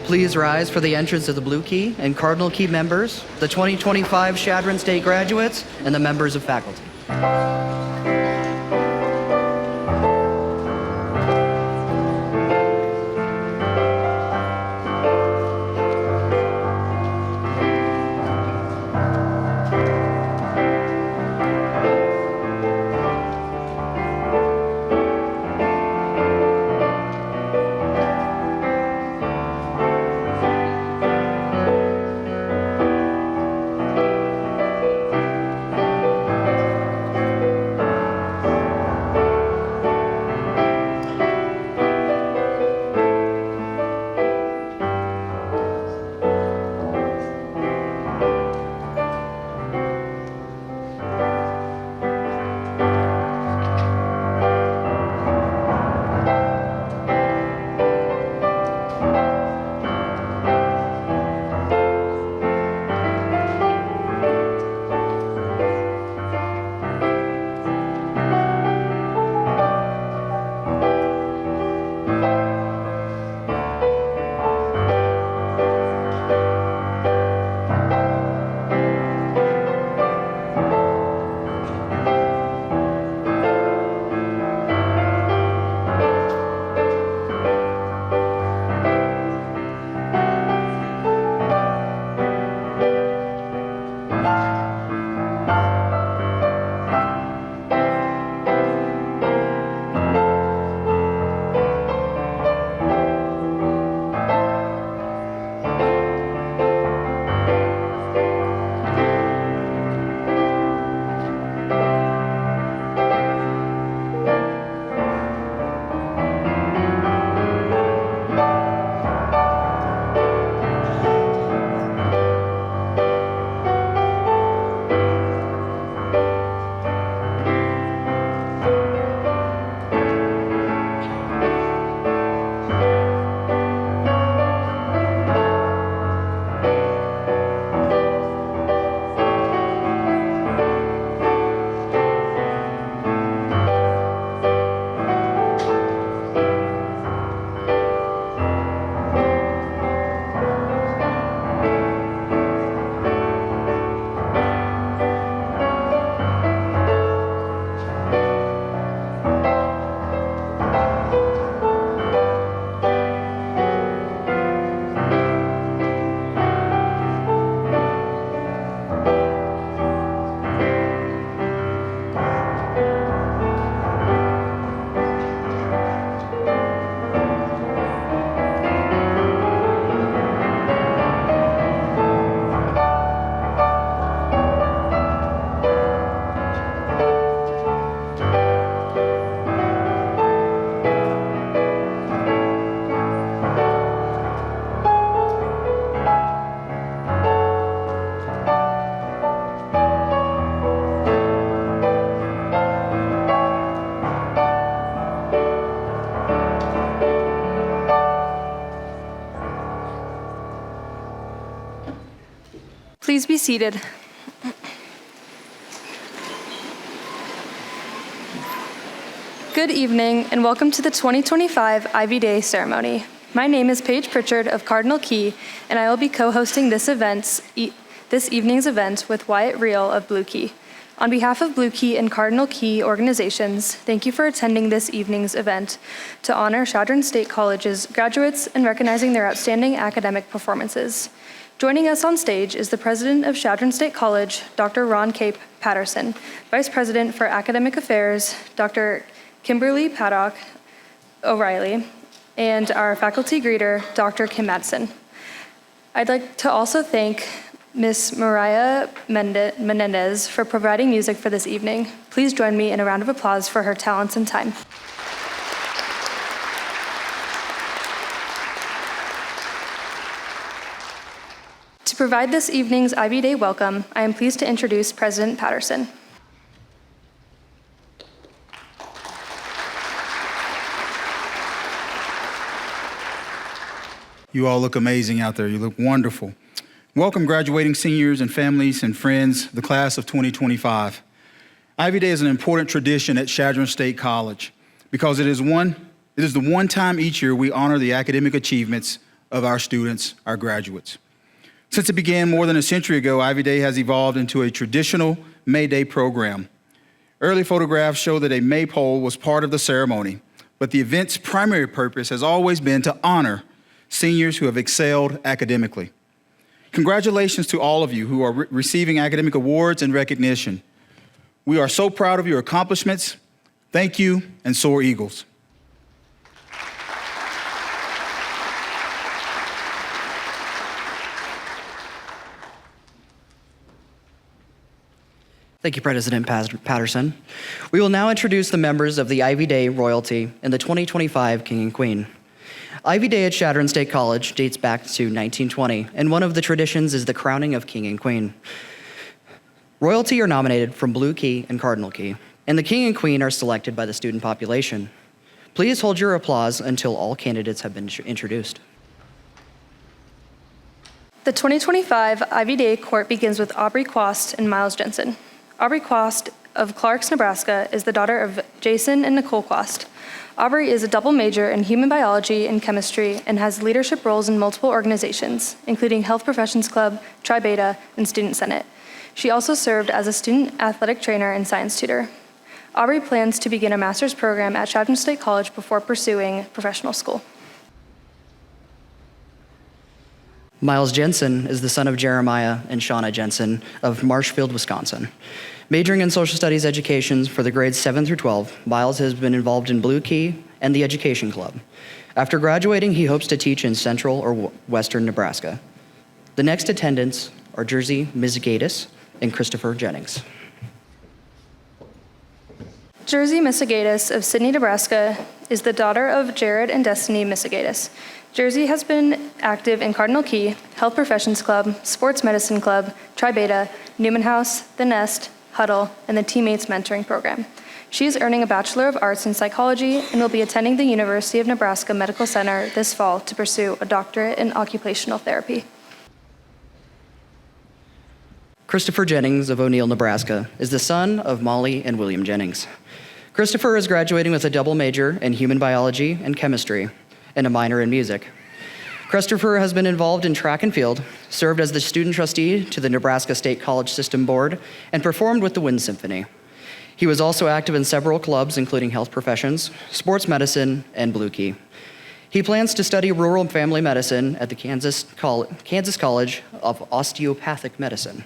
Please rise for the entrance of the Blue Key and Cardinal Key members, the 2025 Chadron State graduates, and the members of faculty. Please be seated. Good evening and welcome to the 2025 Ivy Day ceremony. My name is Paige Pritchard of Cardinal Key, and I will be co-hosting this evening's event with Wyatt Reel of Blue Key. On behalf of Blue Key and Cardinal Key organizations, thank you for attending this evening's event to honor Chadron State College's graduates and recognizing their outstanding academic performances. Joining us on stage is the president of Chadron State College, Dr. Ron Cape Patterson, vice president for academic affairs, Dr. Kimberly Paddock O'Reilly, and our faculty greeter, Dr. Kim Madsen. I'd like to also thank Ms. Mariah Menendez for providing music for this evening. Please join me in a round of applause for her talents and time. To provide this evening's Ivy Day welcome, I am pleased to introduce President Patterson. You all look amazing out there. You look wonderful. Welcome, graduating seniors and families and friends, the class of 2025. Ivy Day is an important tradition at Chadron State College because it is the one time each year we honor the academic achievements of our students, our graduates. Since it began more than a century ago, Ivy Day has evolved into a traditional May Day program. Early photographs show that a maypole was part of the ceremony, but the event's primary purpose has always been to honor seniors who have excelled academically. Congratulations to all of you who are receiving academic awards and recognition. We are so proud of your accomplishments. Thank you, and soar Eagles. Thank you, President Patterson. We will now introduce the members of the Ivy Day royalty and the 2025 King and Queen. Ivy Day at Chadron State College dates back to 1920, and one of the traditions is the crowning of King and Queen. Royalty are nominated from Blue Key and Cardinal Key, and the King and Queen are selected by the student population. Please hold your applause until all candidates have been introduced. The 2025 Ivy Day court begins with Aubrey Quast and Miles Jensen. Aubrey Quast of Clarks, Nebraska, is the daughter of Jason and Nicole Quast. Aubrey is a double major in human biology and chemistry and has leadership roles in multiple organizations, including Health Professions Club, Tri Beta, and Student Senate. She also served as a student athletic trainer and science tutor. Aubrey plans to begin a master's program at Chadron State College before pursuing professional school. Miles Jensen is the son of Jeremiah and Shauna Jensen of Marshfield, Wisconsin. Majoring in social studies education for the grades 7 through 12, Miles has been involved in Blue Key and the Education Club. After graduating, he hopes to teach in central or western Nebraska. The next attendants are Jersey Mizigatis and Christopher Jennings. Jersey Mizigatis of Sidney, Nebraska, is the daughter of Jared and Destiny Mizigatis. Jersey has been active in Cardinal Key, Health Professions Club, Sports Medicine Club, Tri Beta, Newman House, The Nest, Huddle, and the Teammates Mentoring Program. She is earning a Bachelor of Arts in Psychology and will be attending the University of Nebraska Medical Center this fall to pursue a doctorate in occupational therapy. Christopher Jennings of O'Neill, Nebraska, is the son of Molly and William Jennings. Christopher is graduating with a double major in human biology and chemistry and a minor in music. Christopher has been involved in track and field, served as the student trustee to the Nebraska State College System Board, and performed with the Wind Symphony. He was also active in several clubs, including Health Professions, Sports Medicine, and Blue Key. He plans to study rural and family medicine at the Kansas College of Osteopathic Medicine.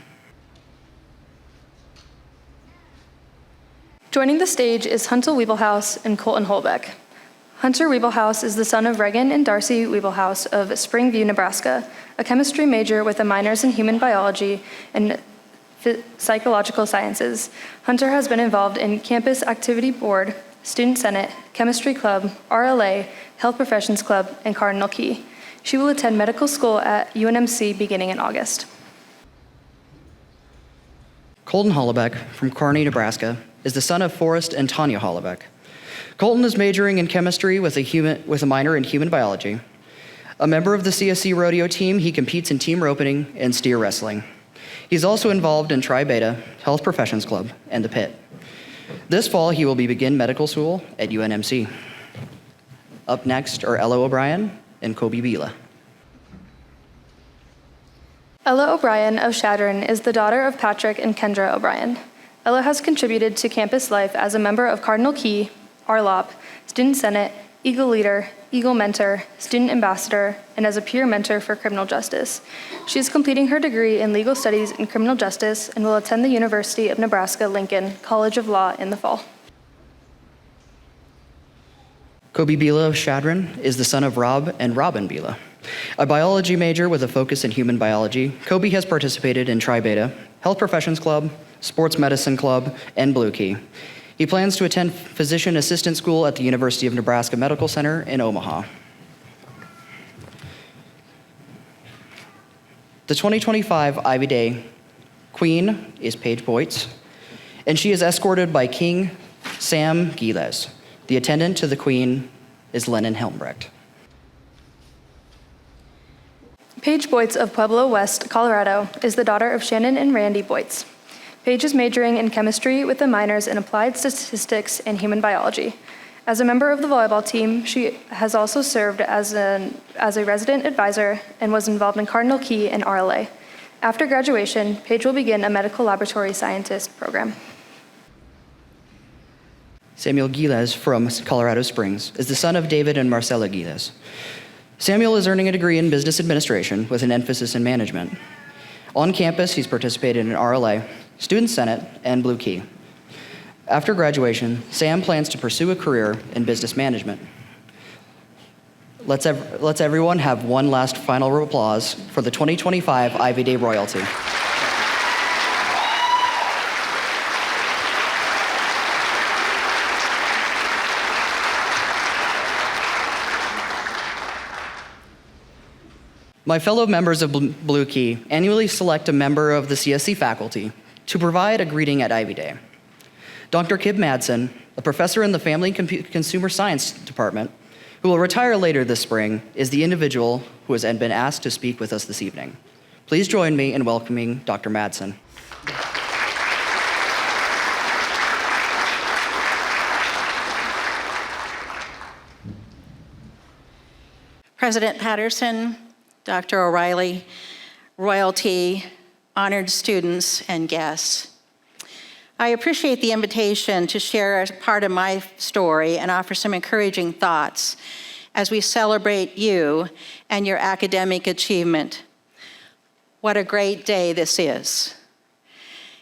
Joining the stage is Hunter Wiebelhaus and Colton Holbeck. Hunter Wiebelhaus is the son of Reagan and Darcy Wiebelhaus of Springview, Nebraska, a chemistry major with a minors in human biology and psychological sciences. Hunter has been involved in Campus Activity Board, Student Senate, Chemistry Club, RLA, Health Professions Club, and Cardinal Key. She will attend medical school at UNMC beginning in August. Colton Hollebeck from Kearney, Nebraska, is the son of Forrest and Tanya Hollebeck. Colton is majoring in chemistry with a minor in human biology. A member of the CSC rodeo team, he competes in team roping and steer wrestling. He's also involved in Tri Beta, Health Professions Club, and the Pit. This fall, he will begin medical school at UNMC. Up next are Ella O'Brien and Kobe Bila. Ella O'Brien of Chadron is the daughter of Patrick and Kendra O'Brien. Ella has contributed to campus life as a member of Cardinal Key, RLOP, Student Senate, Eagle Leader, Eagle Mentor, Student Ambassador, and as a peer mentor for criminal justice. She is completing her degree in legal studies and criminal justice and will attend the University of Nebraska-Lincoln College of Law in the fall. Kobe Bila of Chadron is the son of Rob and Robin Bila. A biology major with a focus in human biology, Kobe has participated in Tri Beta, Health Professions Club, Sports Medicine Club, and Blue Key. He plans to attend physician assistant school at the University of Nebraska Medical Center in Omaha. The 2025 Ivy Day Queen is Paige Boytz, and she is escorted by King Sam Giles. The attendant to the Queen is Lennon Helmbrecht. Paige Boytz of Pueblo West, Colorado, is the daughter of Shannon and Randy Boytz. Paige is majoring in chemistry with the minors in applied statistics and human biology. As a member of the volleyball team, she has also served as a resident advisor and was involved in Cardinal Key and RLA. After graduation, Paige will begin a medical laboratory scientist program. Samuel Giles from Colorado Springs is the son of David and Marcella Giles. Samuel is earning a degree in business administration with an emphasis in management. On campus, he's participated in RLA, Student Senate, and Blue Key. After graduation, Sam plans to pursue a career in business management. Let's everyone have one last final applause for the 2025 Ivy Day royalty. My fellow members of Blue Key annually select a member of the CSC faculty to provide a greeting at Ivy Day. Dr. Kib Madsen, a professor in the Family and Consumer Science Department, who will retire later this spring, is the individual who has been asked to speak with us this evening. Please join me in welcoming Dr. Madsen. President Patterson, Dr. O'Reilly, royalty, honored students, and guests. I appreciate the invitation to share a part of my story and offer some encouraging thoughts as we celebrate you and your academic achievement. What a great day this is.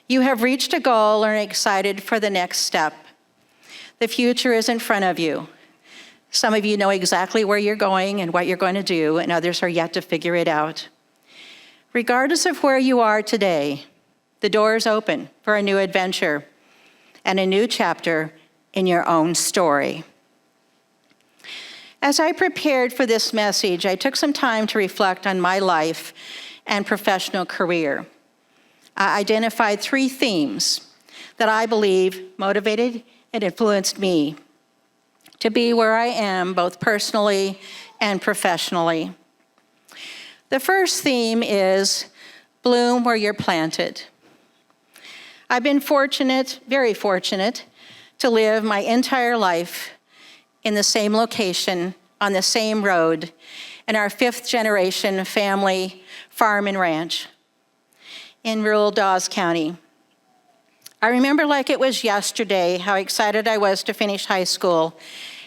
You have reached a goal and are excited for the next step. The future is in front of you. Some of you know exactly where you're going and what you're going to do, and others are yet to figure it out. Regardless of where you are today, the door is open for a new adventure and a new chapter in your own story. As I prepared for this message, I took some time to reflect on my life and professional career. I identified 3 themes that I believe motivated and influenced me to be where I am, both personally and professionally. The first theme is bloom where you're planted. I've been fortunate, very fortunate, to live my entire life in the same location, on the same road, in our 5th generation family farm and ranch in rural Dawes County. I remember like it was yesterday how excited I was to finish high school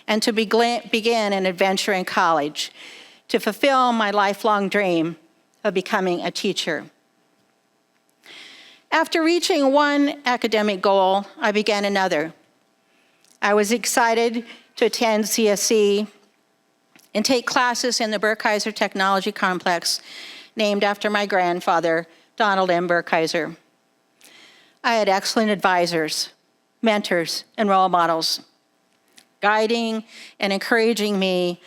and to begin an adventure in college to fulfill my lifelong dream of becoming a teacher. After reaching one academic goal, I began another. I was excited to attend CSC and take classes in the Burkheiser Technology Complex, named after my grandfather, Donald M. Burkheiser. I had excellent advisors, mentors, and role models, guiding and encouraging me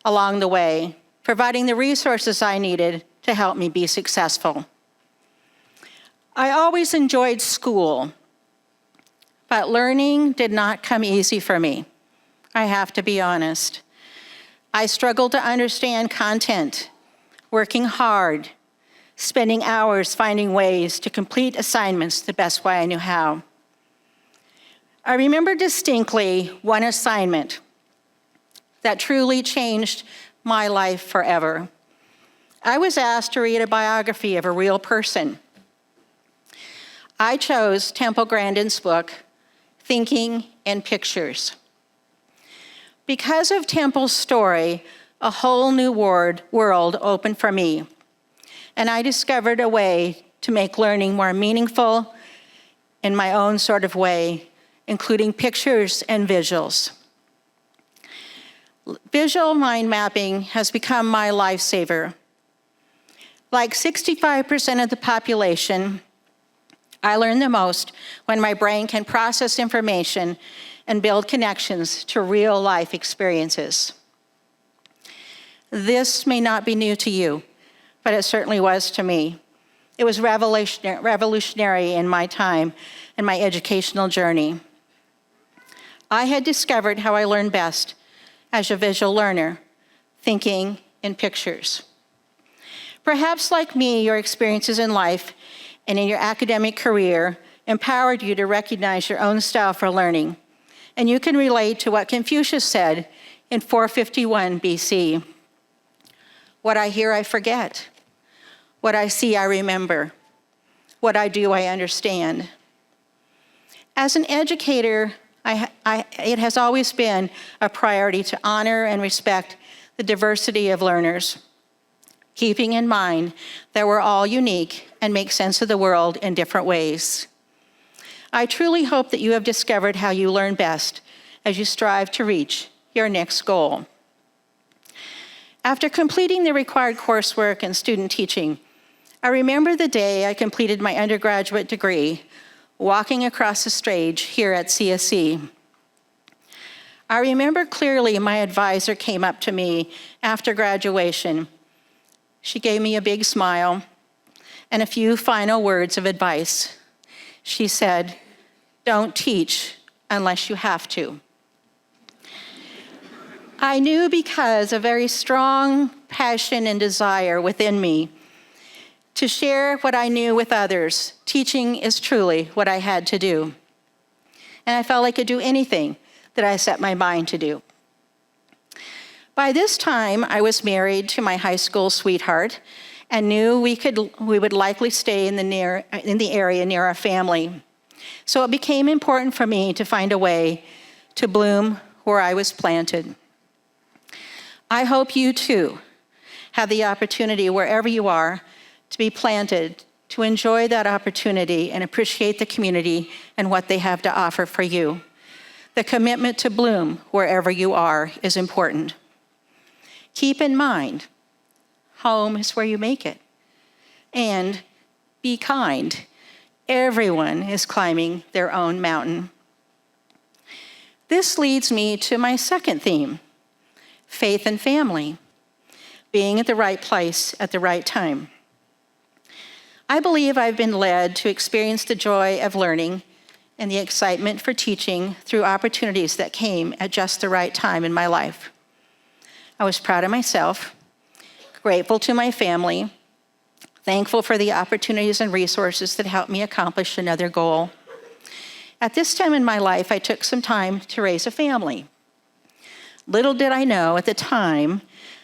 along the way, providing the resources I needed to help me be successful. I always enjoyed school, but learning did not come easy for me. I have to be honest. I struggled to understand content, working hard, spending hours finding ways to complete assignments the best way I knew how. I remember distinctly one assignment that truly changed my life forever. I was asked to read a biography of a real person. I chose Temple Grandin's book, Thinking in Pictures. Because of Temple's story, a whole new world opened for me, and I discovered a way to make learning more meaningful in my own sort of way, including pictures and visuals. Visual mind mapping has become my lifesaver. Like 65% of the population, I learn the most when my brain can process information and build connections to real life experiences. This may not be new to you, but it certainly was to me. It was revolutionary in my time and my educational journey. I had discovered how I learn best as a visual learner, thinking in pictures. Perhaps like me, your experiences in life and in your academic career empowered you to recognize your own style for learning and you can relate to what Confucius said in 451 BC. What I hear, I forget. What I see, I remember. What I do, I understand. As an educator, it has always been a priority to honor and respect the diversity of learners, keeping in mind that we're all unique and make sense of the world in different ways. I truly hope that you have discovered how you learn best as you strive to reach your next goal. After completing the required coursework and student teaching, I remember the day I completed my undergraduate degree, walking across the stage here at CSE. I remember clearly my advisor came up to me after graduation. She gave me a big smile and a few final words of advice. She said, "Don't teach unless you have to." I knew because of very strong passion and desire within me to share what I knew with others, teaching is truly what I had to do. And I felt I could do anything that I set my mind to do. By this time, I was married to my high school sweetheart and knew we would likely stay in the area near our family. So it became important for me to find a way to bloom where I was planted. I hope you too have the opportunity wherever you are to be planted, to enjoy that opportunity and appreciate the community and what they have to offer for you. The commitment to bloom wherever you are is important. Keep in mind, home is where you make it. And be kind. Everyone is climbing their own mountain. This leads me to my second theme, faith and family, being at the right place at the right time. I believe I've been led to experience the joy of learning and the excitement for teaching through opportunities that came at just the right time in my life. I was proud of myself, grateful to my family, thankful for the opportunities and resources that helped me accomplish another goal. At this time in my life, I took some time to raise a family. Little did I know at the time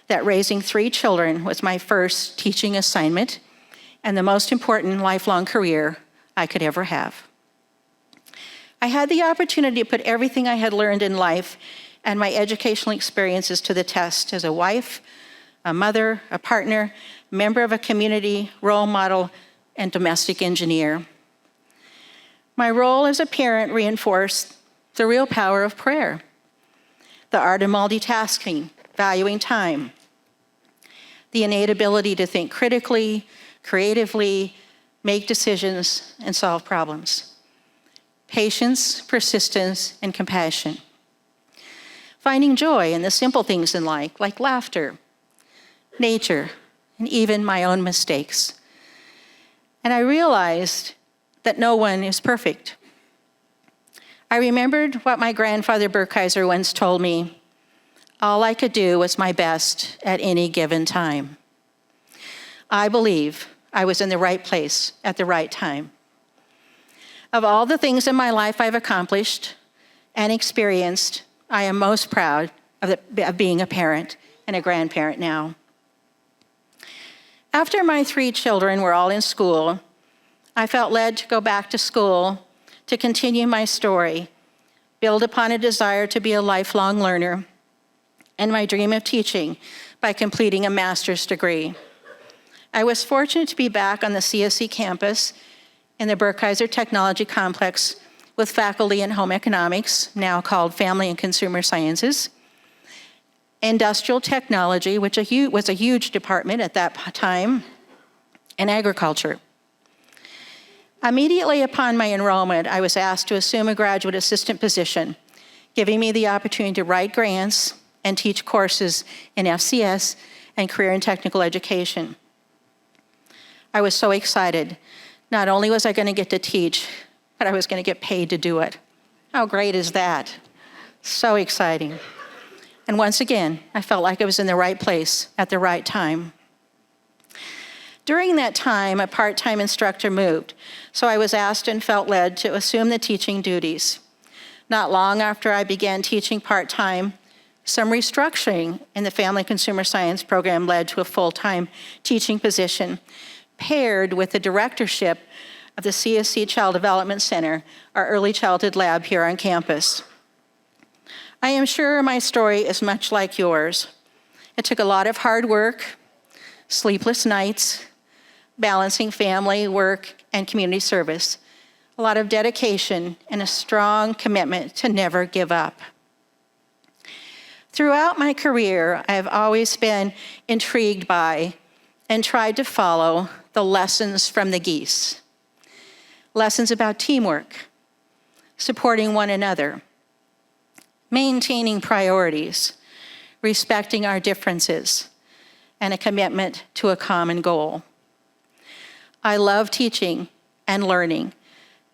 that raising 3 children was my first teaching assignment and the most important lifelong career I could ever have. I had the opportunity to put everything I had learned in life and my educational experiences to the test as a wife, a mother, a partner, member of a community, role model, and domestic engineer. My role as a parent reinforced the real power of prayer, the art of multitasking, valuing time, the innate ability to think critically, creatively, make decisions, and solve problems. Patience, persistence, and compassion. Finding joy in the simple things in life, like laughter, nature, and even my own mistakes. And I realized that no one is perfect. I remembered what my grandfather Burkheiser once told me: all I could do was my best at any given time. I believe I was in the right place at the right time. Of all the things in my life I've accomplished and experienced, I am most proud of being a parent and a grandparent now. After my 3 children were all in school, I felt led to go back to school to continue my story, build upon a desire to be a lifelong learner, and my dream of teaching by completing a master's degree. I was fortunate to be back on the CSE campus in the Burkheiser Technology Complex with faculty in home economics, now called Family and Consumer Sciences, industrial technology, which was a huge department at that time, and agriculture. Immediately upon my enrollment, I was asked to assume a graduate assistant position, giving me the opportunity to write grants and teach courses in FCS and career and technical education. I was so excited. Not only was I going to get to teach, but I was going to get paid to do it. How great is that? So exciting. And once again, I felt like I was in the right place at the right time. During that time, a part-time instructor moved, so I was asked and felt led to assume the teaching duties. Not long after I began teaching part-time, some restructuring in the Family Consumer Science program led to a full-time teaching position, paired with the directorship of the CSC Child Development Center, our early childhood lab here on campus. I am sure my story is much like yours. It took a lot of hard work, sleepless nights, balancing family, work, and community service, a lot of dedication, and a strong commitment to never give up. Throughout my career, I have always been intrigued by and tried to follow the lessons from the geese. Lessons about teamwork, supporting one another, maintaining priorities, respecting our differences, and a commitment to a common goal. I love teaching and learning,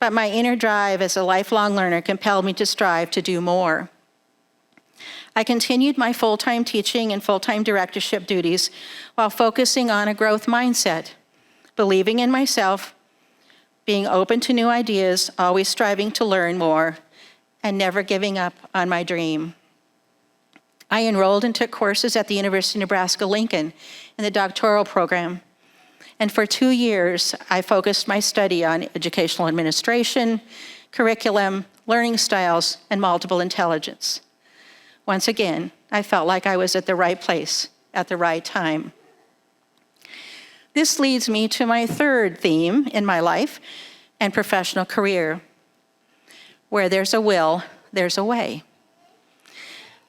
but my inner drive as a lifelong learner compelled me to strive to do more. I continued my full-time teaching and full-time directorship duties while focusing on a growth mindset, believing in myself, being open to new ideas, always striving to learn more, and never giving up on my dream. I enrolled and took courses at the University of Nebraska-Lincoln in the doctoral program. And for 2 years, I focused my study on educational administration, curriculum, learning styles, and multiple intelligence. Once again, I felt like I was at the right place at the right time. This leads me to my third theme in my life and professional career. Where there's a will, there's a way.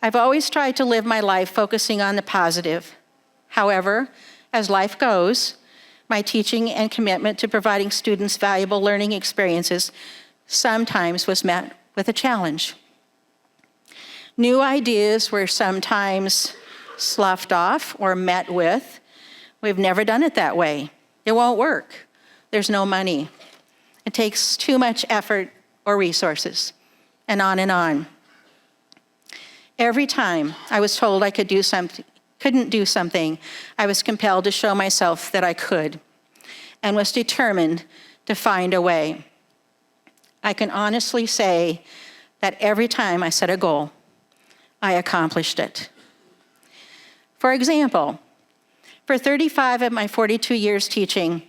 I've always tried to live my life focusing on the positive. However, as life goes, my teaching and commitment to providing students valuable learning experiences sometimes was met with a challenge. New ideas were sometimes sloughed off or met with, "We've never done it that way. It won't work. There's no money. It takes too much effort or resources," and on and on. Every time I was told I couldn't do something, I was compelled to show myself that I could, and was determined to find a way. I can honestly say that every time I set a goal, I accomplished it. For example, for 35 of my 42 years teaching,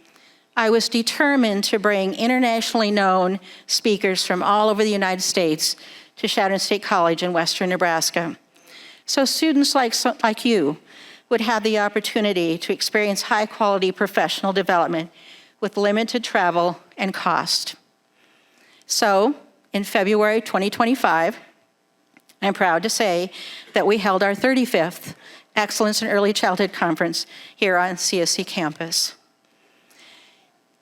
I was determined to bring internationally known speakers from all over the United States to Chadron State College in western Nebraska, so students like you would have the opportunity to experience high-quality professional development with limited travel and cost. So, in February 2025, I'm proud to say that we held our 35th Excellence in Early Childhood Conference here on CSC campus.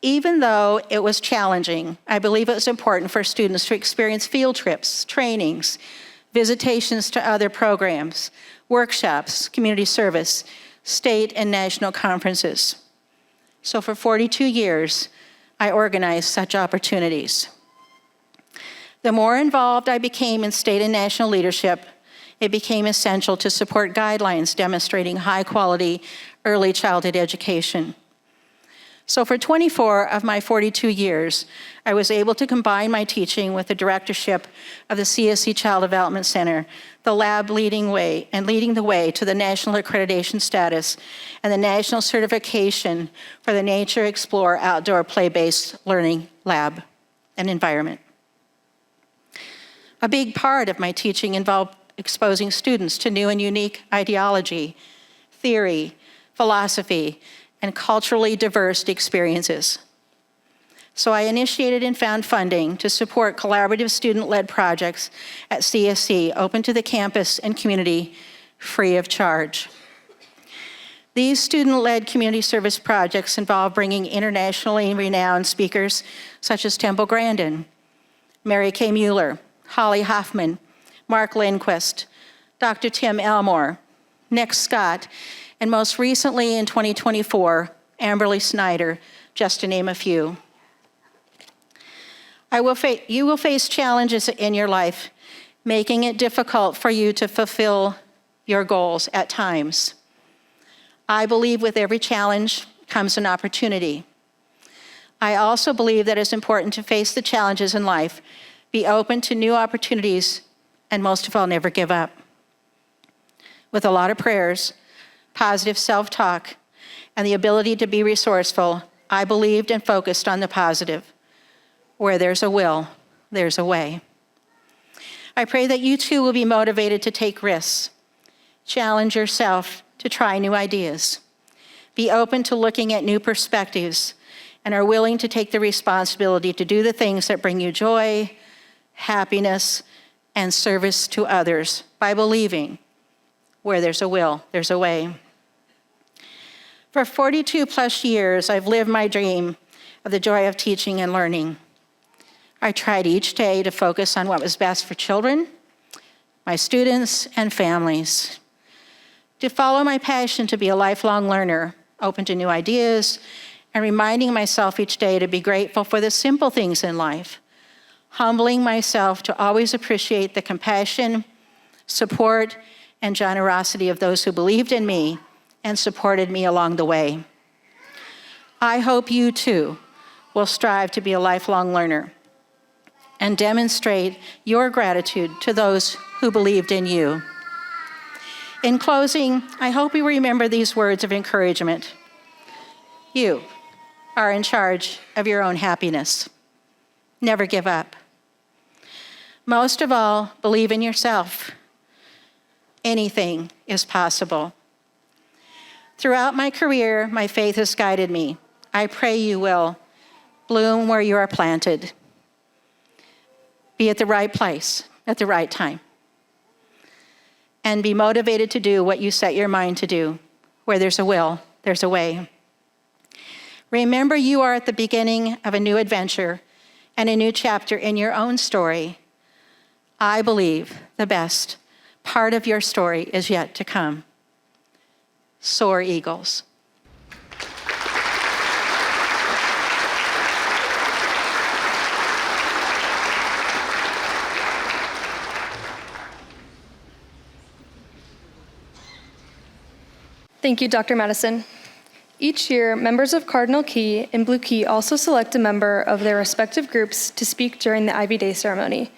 Even though it was challenging, I believe it was important for students to experience field trips, trainings, visitations to other programs, workshops, community service, state and national conferences. So for 42 years, I organized such opportunities. The more involved I became in state and national leadership, it became essential to support guidelines demonstrating high-quality early childhood education. So for 24 of my 42 years, I was able to combine my teaching with the directorship of the CSC Child Development Center, the lab leading the way to the national accreditation status and the national certification for the Nature Explore outdoor play-based learning lab and environment. A big part of my teaching involved exposing students to new and unique ideology, theory, philosophy, and culturally diverse experiences. So I initiated and found funding to support collaborative student-led projects at CSC, open to the campus and community, free of charge. These student-led community service projects involve bringing internationally renowned speakers such as Temple Grandin, Mary Kay Mueller, Holly Hoffman, Mark Lindquist, Dr. Tim Elmore, Nick Scott, and most recently in 2024, Amberly Snyder, just to name a few. You will face challenges in your life, making it difficult for you to fulfill your goals at times. I believe with every challenge comes an opportunity. I also believe that it's important to face the challenges in life Be open to new opportunities, and most of all, never give up. With a lot of prayers, positive self-talk, and the ability to be resourceful, I believed and focused on the positive. Where there's a will, there's a way. I pray that you too will be motivated to take risks. Challenge yourself to try new ideas. Be open to looking at new perspectives and are willing to take the responsibility to do the things that bring you joy, happiness, and service to others by believing where there's a will, there's a way. For 42 plus years, I've lived my dream of the joy of teaching and learning. I tried each day to focus on what was best for children, my students, and families. To follow my passion to be a lifelong learner, open to new ideas, and reminding myself each day to be grateful for the simple things in life, humbling myself to always appreciate the compassion, support, and generosity of those who believed in me and supported me along the way. I hope you too will strive to be a lifelong learner and demonstrate your gratitude to those who believed in you. In closing, I hope you remember these words of encouragement. You are in charge of your own happiness. Never give up. Most of all, believe in yourself. Anything is possible. Throughout my career, my faith has guided me. I pray you will bloom where you are planted. Be at the right place at the right time. And be motivated to do what you set your mind to do. Where there's a will, there's a way. Remember, you are at the beginning of a new adventure and a new chapter in your own story. I believe the best part of your story is yet to come. Soar, eagles. Thank you, Dr. Madison. Each year, members of Cardinal Key and Blue Key also select a member of their respective groups to speak during the Ivy Day ceremony.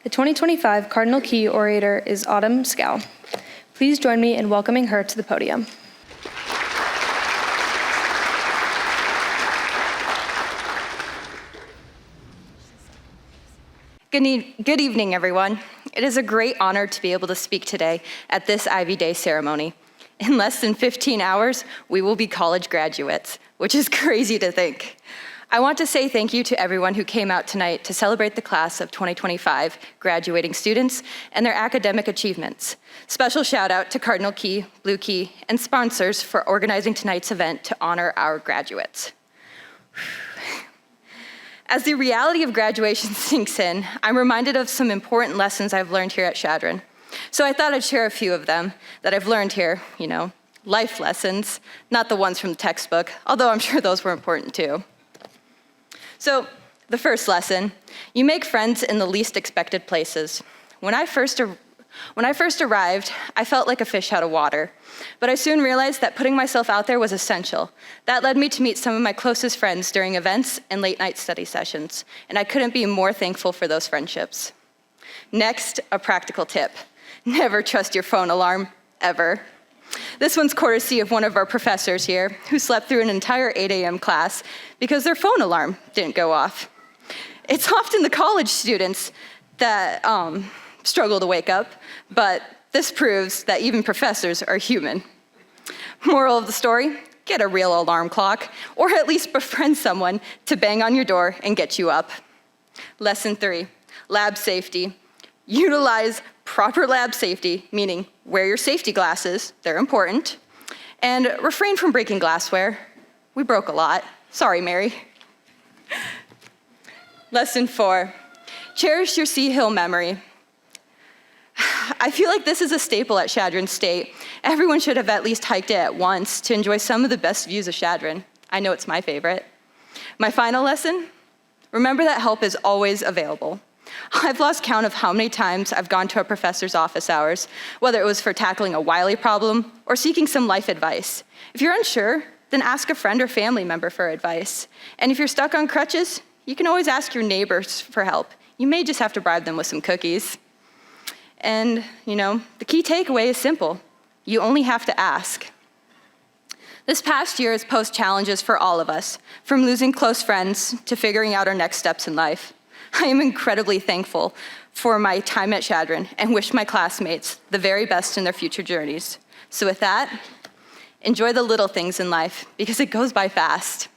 The 2025 Cardinal Key orator is Autumn Scow. Please join me in welcoming her to the podium. Good evening, everyone. It is a great honor to be able to speak today at this Ivy Day ceremony. In less than 15 hours, we will be college graduates, which is crazy to think. I want to say thank you to everyone who came out tonight to celebrate the class of 2025 graduating students and their academic achievements. Special shout out to Cardinal Key, Blue Key, and sponsors for organizing tonight's event to honor our graduates. As the reality of graduation sinks in, I'm reminded of some important lessons I've learned here at Chadron. So I thought I'd share a few of them that I've learned here, life lessons, not the ones from the textbook, although I'm sure those were important too. So the first lesson, you make friends in the least expected places. When I first arrived, I felt like a fish out of water, but I soon realized that putting myself out there was essential. That led me to meet some of my closest friends during events and late night study sessions, and I couldn't be more thankful for those friendships. Next, a practical tip. Never trust your phone alarm, ever. This one's courtesy of one of our professors here who slept through an entire 8 a.m. class because their phone alarm didn't go off. It's often the college students that struggle to wake up, but this proves that even professors are human. Moral of the story, get a real alarm clock, or at least befriend someone to bang on your door and get you up. Lesson 3, lab safety. Utilize proper lab safety, meaning wear your safety glasses, they're important, and refrain from breaking glassware. We broke a lot. Sorry, Mary. Lesson 4, cherish your Sea Hill memory. I feel like this is a staple at Chadron State. Everyone should have at least hiked it at once to enjoy some of the best views of Chadron. I know it's my favorite. My final lesson, remember that help is always available. I've lost count of how many times I've gone to a professor's office hours, whether it was for tackling a wily problem or seeking some life advice. If you're unsure, then ask a friend or family member for advice. And if you're stuck on crutches, You can always ask your neighbors for help. You may just have to bribe them with some cookies. And, the key takeaway is simple. You only have to ask. This past year has posed challenges for all of us, from losing close friends to figuring out our next steps in life. I am incredibly thankful for my time at Chadron and wish my classmates the very best in their future journeys. So with that, enjoy the little things in life because it goes by fast.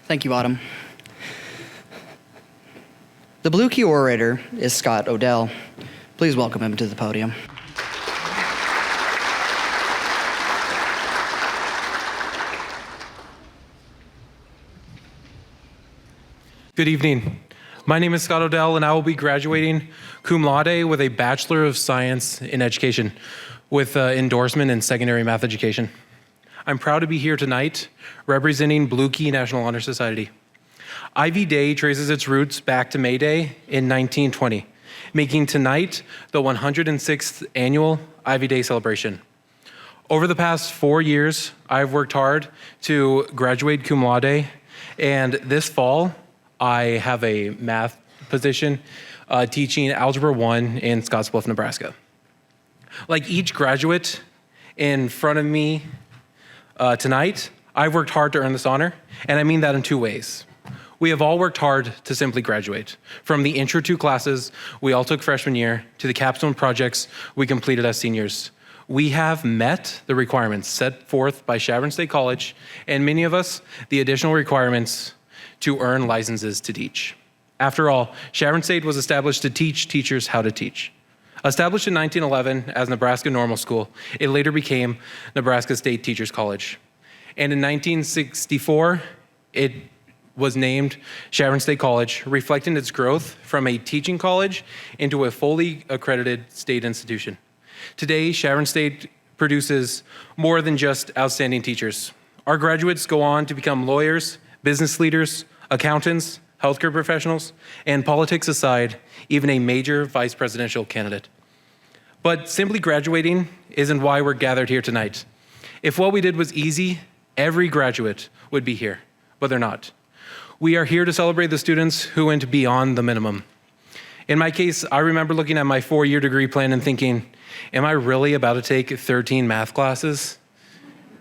Thank you, Autumn. The Blue Key Orator is Scott Odell. Please welcome him to the podium. Good evening. My name is Scott Odell, and I will be graduating cum laude with a Bachelor of Science in Education with endorsement in secondary math education. I'm proud to be here tonight representing Blue Key National Honor Society. Ivy Day traces its roots back to May Day in 1920, making tonight the 106th annual Ivy Day celebration. Over the past 4 years, I've worked hard to graduate cum laude, and this fall, I have a math position teaching Algebra 1 in Scottsbluff, Nebraska. Like each graduate in front of me tonight, I've worked hard to earn this honor, and I mean that in 2 ways. We have all worked hard to simply graduate. From the Intro 2 classes we all took freshman year to the capstone projects we completed as seniors. We have met the requirements set forth by Chadron State College, and many of us, the additional requirements to earn licenses to teach. After all, Chadron State was established to teach teachers how to teach. Established in 1911 as Nebraska Normal School, it later became Nebraska State Teachers College. And in 1964, it was named Chadron State College, reflecting its growth from a teaching college into a fully accredited state institution. Today, Chadron State produces more than just outstanding teachers. Our graduates go on to become lawyers, business leaders, accountants, healthcare professionals, and politics aside, even a major vice presidential candidate. But simply graduating isn't why we're gathered here tonight. If what we did was easy, every graduate would be here, but they're not. We are here to celebrate the students who went beyond the minimum. In my case, I remember looking at my 4-year degree plan and thinking, am I really about to take 13 math classes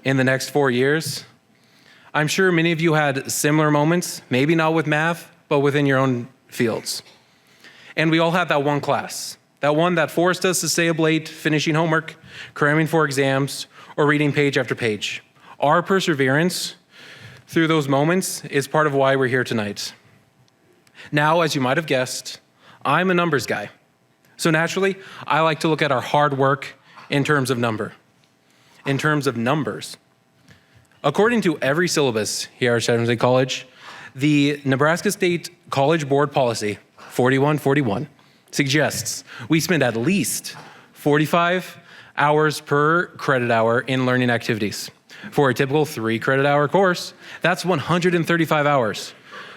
in the next 4 years? I'm sure many of you had similar moments, maybe not with math, but within your own fields. And we all had that one class, that one that forced us to stay up late, finishing homework, cramming for exams, or reading page after page. Our perseverance through those moments is part of why we're here tonight. Now, as you might have guessed, I'm a numbers guy. So naturally, I like to look at our hard work in terms of numbers. According to every syllabus here at Chadron State College, the Nebraska State College Board Policy 4141 suggests we spend at least 45 hours per credit hour in learning activities. For a typical 3 credit hour course, that's 135 hours.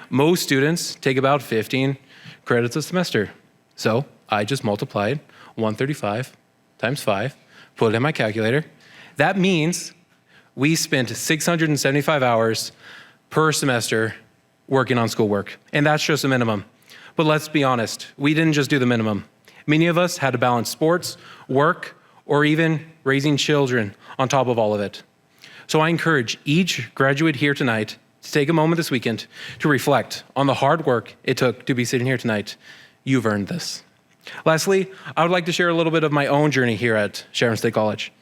Most students take about 15 credits a semester. So I just multiplied 135 times 5, put it in my calculator. That means we spent 675 hours per semester working on schoolwork, and that's just a minimum. But let's be honest, we didn't just do the minimum. Many of us had to balance sports, work, or even raising children on top of all of it. So I encourage each graduate here tonight to take a moment this weekend to reflect on the hard work it took to be sitting here tonight. You've earned this. Lastly, I would like to share a little bit of my own journey here at Chadron State College.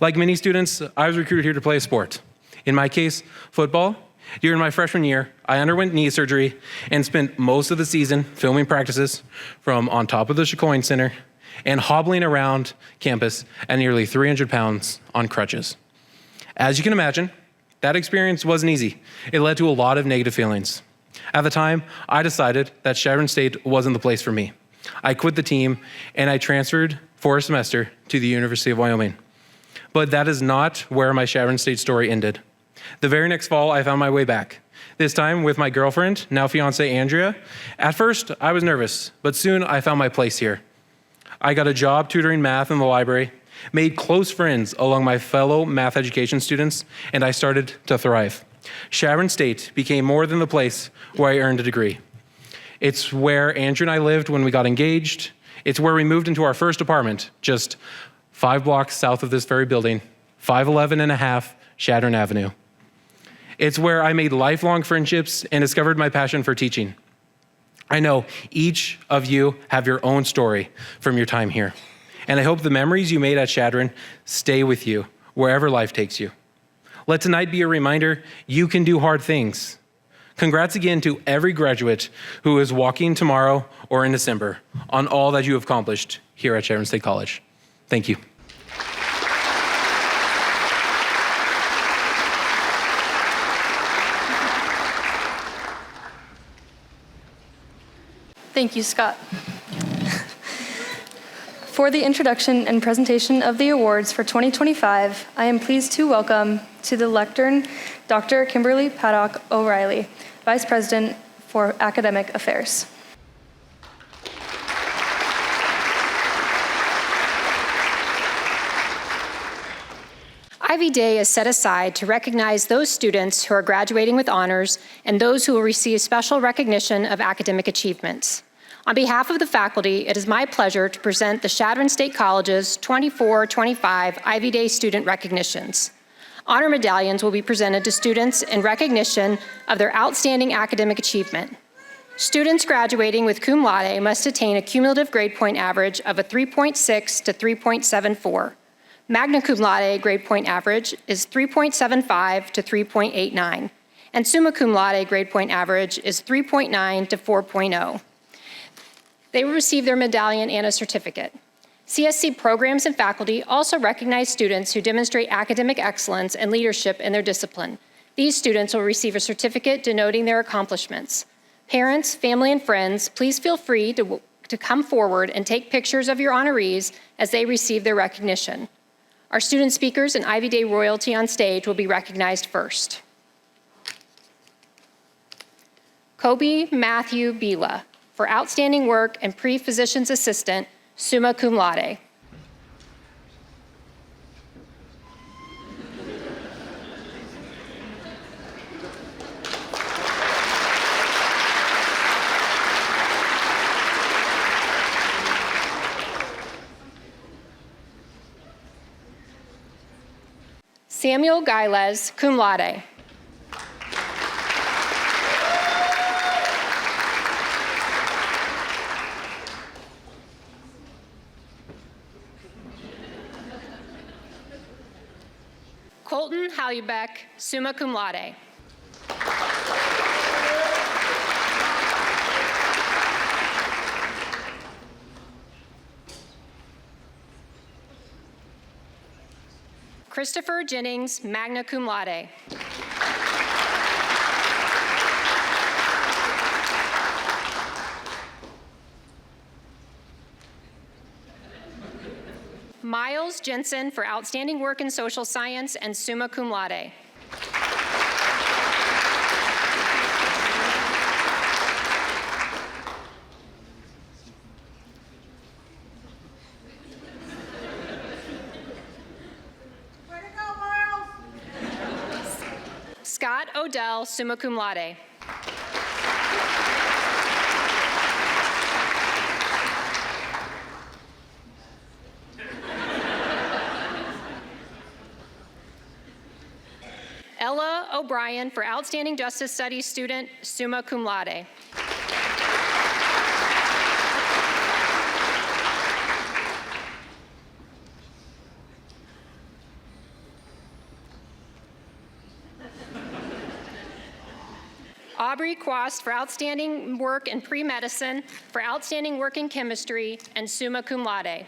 Like many students, I was recruited here to play a sport. In my case, football. During my freshman year, I underwent knee surgery and spent most of the season filming practices from on top of the Chicoine Center and hobbling around campus at nearly 300 pounds on crutches. As you can imagine, that experience wasn't easy. It led to a lot of negative feelings. At the time, I decided that Chadron State wasn't the place for me. I quit the team and I transferred for a semester to the University of Wyoming. But that is not where my Chadron State story ended. The very next fall, I found my way back, this time with my girlfriend, now fiancée Andrea. At first, I was nervous, but soon I found my place here. I got a job tutoring math in the library, made close friends along my fellow math education students, and I started to thrive. Chadron State became more than the place where I earned a degree. It's where Andrew and I lived when we got engaged. It's where we moved into our first apartment, just 5 blocks south of this very building, 511 and a half Chadron Avenue. It's where I made lifelong friendships and discovered my passion for teaching. I know each of you have your own story from your time here, and I hope the memories you made at Chadron stay with you wherever life takes you. Let tonight be a reminder you can do hard things. Congrats again to every graduate who is walking tomorrow or in December on all that you have accomplished here at Chadron State College. Thank you. Thank you, Scott. For the introduction and presentation of the awards for 2025, I am pleased to welcome to the lectern Dr. Kimberly Paddock O'Reilly, Vice President for Academic Affairs. Ivy Day is set aside to recognize those students who are graduating with honors and those who will receive special recognition of academic achievements. On behalf of the faculty, it is my pleasure to present the Chadron State College's 24-25 Ivy Day student recognitions. Honor medallions will be presented to students in recognition of their outstanding academic achievement. Students graduating with cum laude must attain a cumulative grade point average of a 3.6 to 3.74. Magna cum laude grade point average is 3.75 to 3.89, and summa cum laude grade point average is 3.9 to 4.0. They will receive their medallion and a certificate. CSC programs and faculty also recognize students who demonstrate academic excellence and leadership in their discipline. These students will receive a certificate denoting their accomplishments. Parents, family, and friends, please feel free to come forward and take pictures of your honorees as they receive their recognition. Our student speakers and Ivy Day royalty on stage will be recognized first. Kobe Matthew Bila, for outstanding work and pre-physician's assistant, summa cum laude. Samuel Gailes, cum laude. Colton Halubeck, summa cum laude. Christopher Jennings, magna cum laude. Miles Jensen for outstanding work in social science and summa cum laude. Way to go, Miles! Scott Odell, summa cum laude. Ella O'Brien for outstanding justice studies student, summa cum laude. Aubrey Quast for outstanding work in pre-medicine, for outstanding work in chemistry, and summa cum laude.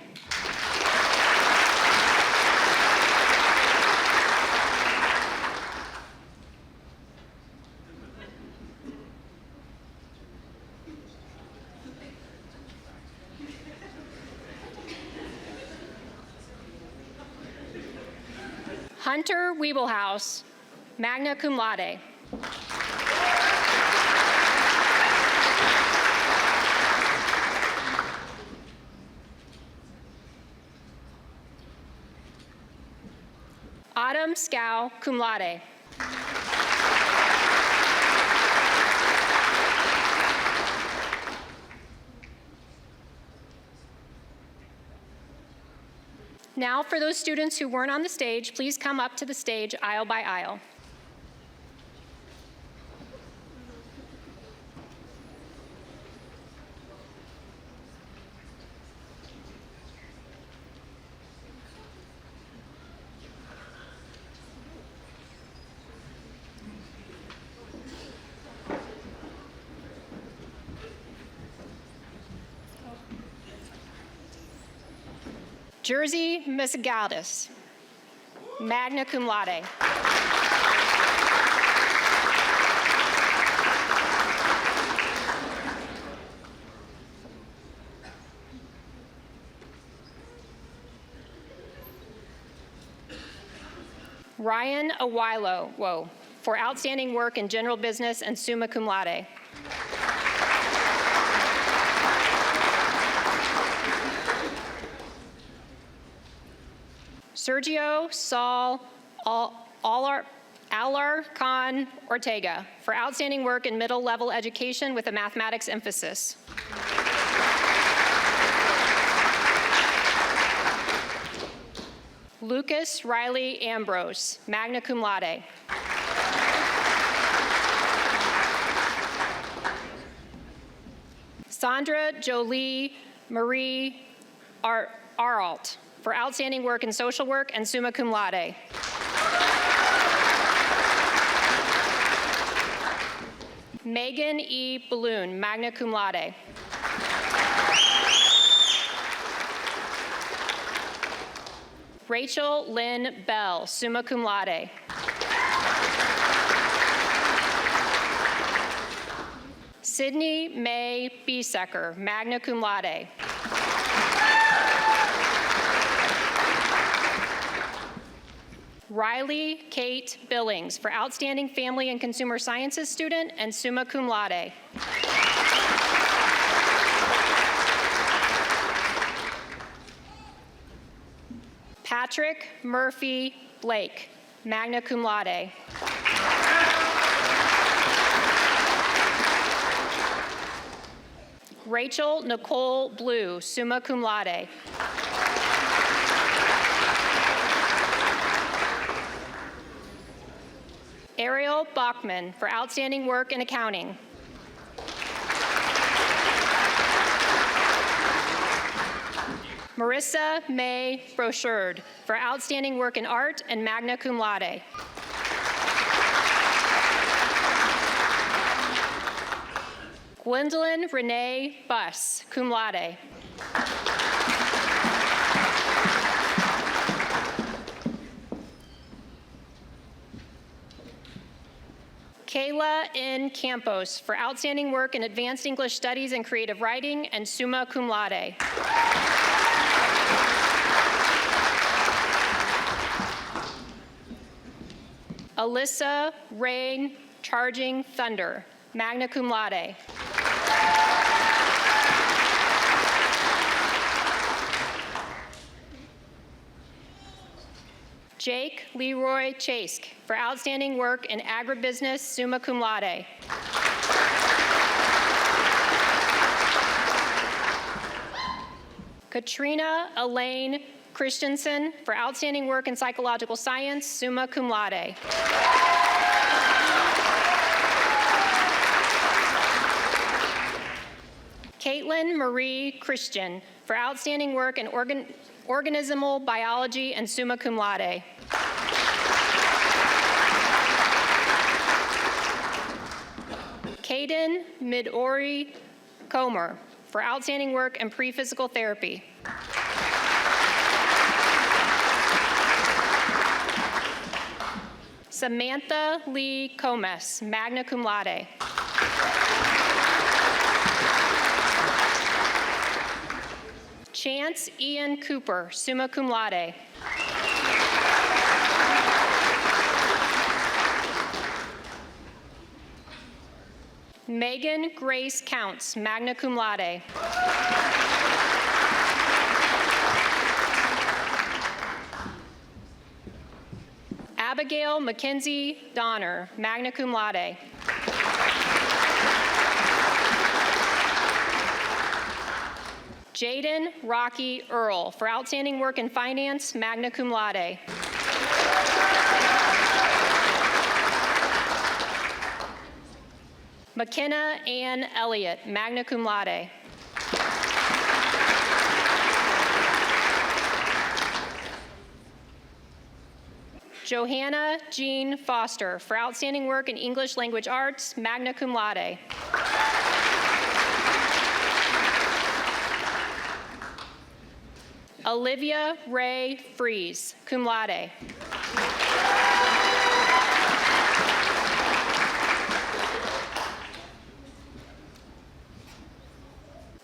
Hunter Wiebelhaus, magna cum laude. Scow, cum laude. Now, for those students who weren't on the stage, please come up to the stage aisle by aisle. Jersey Misigadis, magna cum laude. Ryan Awilo, for outstanding work in general business and summa cum laude. Sergio Saul Alarcon Ortega, for outstanding work in middle level education with a mathematics emphasis. Lucas Riley Ambrose, magna cum laude. Sandra Jolie Marie Aralt, for outstanding work in social work and summa cum laude. Megan E. Balloon, magna cum laude. Rachel Lynn Bell, summa cum laude. Sydney May Biesecker, magna cum laude. Riley Kate Billings, for outstanding family and consumer sciences student and summa cum laude. Patrick Murphy Blake, magna cum laude. Rachel Nicole Blue, summa cum laude. Ariel Bachman, for outstanding work in accounting. Marissa May Brochard, for outstanding work in art and magna cum laude. Gwendolyn Renee Buss, cum laude. Kayla N. Campos, for outstanding work in advanced English studies and creative writing and summa cum laude. Alyssa Rain Charging Thunder, magna cum laude. Jake Leroy Chaske, for outstanding work in agribusiness, summa cum laude. Katrina Elaine Christensen, for outstanding work in psychological science, summa cum laude. Caitlin Marie Christian, for outstanding work in organismal biology and summa cum laude. Caden Midori Comer, for outstanding work in pre-physical therapy. Samantha Lee Comes, magna cum laude. Chance Ian Cooper, summa cum laude. Megan Grace Counts, magna cum laude. Abigail Mackenzie Donner, magna cum laude. Jaden Rocky Earl, for outstanding work in finance, magna cum laude. McKenna Ann Elliott, magna cum laude. Johanna Jean Foster, for outstanding work in English language arts, magna cum laude. Olivia Ray Fries, cum laude.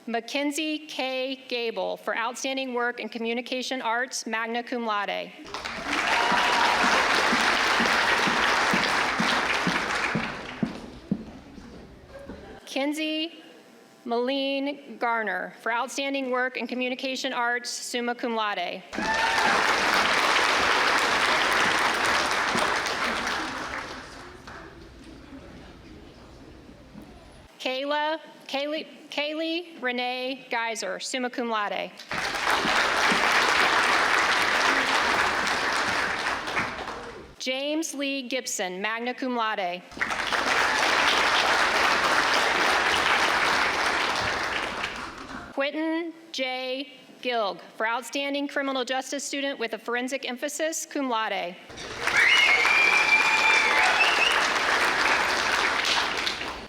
Mackenzie K. Gable, for outstanding work in communication arts, magna cum laude. Kinsey Malene Garner, for outstanding work in communication arts, summa cum laude. Kaylee Renee Geyser, summa cum laude. James Lee Gibson, magna cum laude. Quentin J. Gilg, for outstanding criminal justice student with a forensic emphasis, cum laude.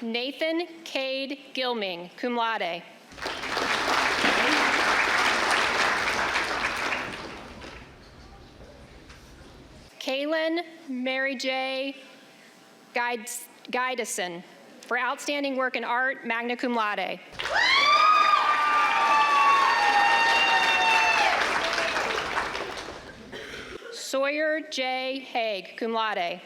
Nathan Cade Gilming, cum laude. Kaylin Mary J. Guideson, for outstanding work in art, magna cum laude. Sawyer J. Haig, cum laude.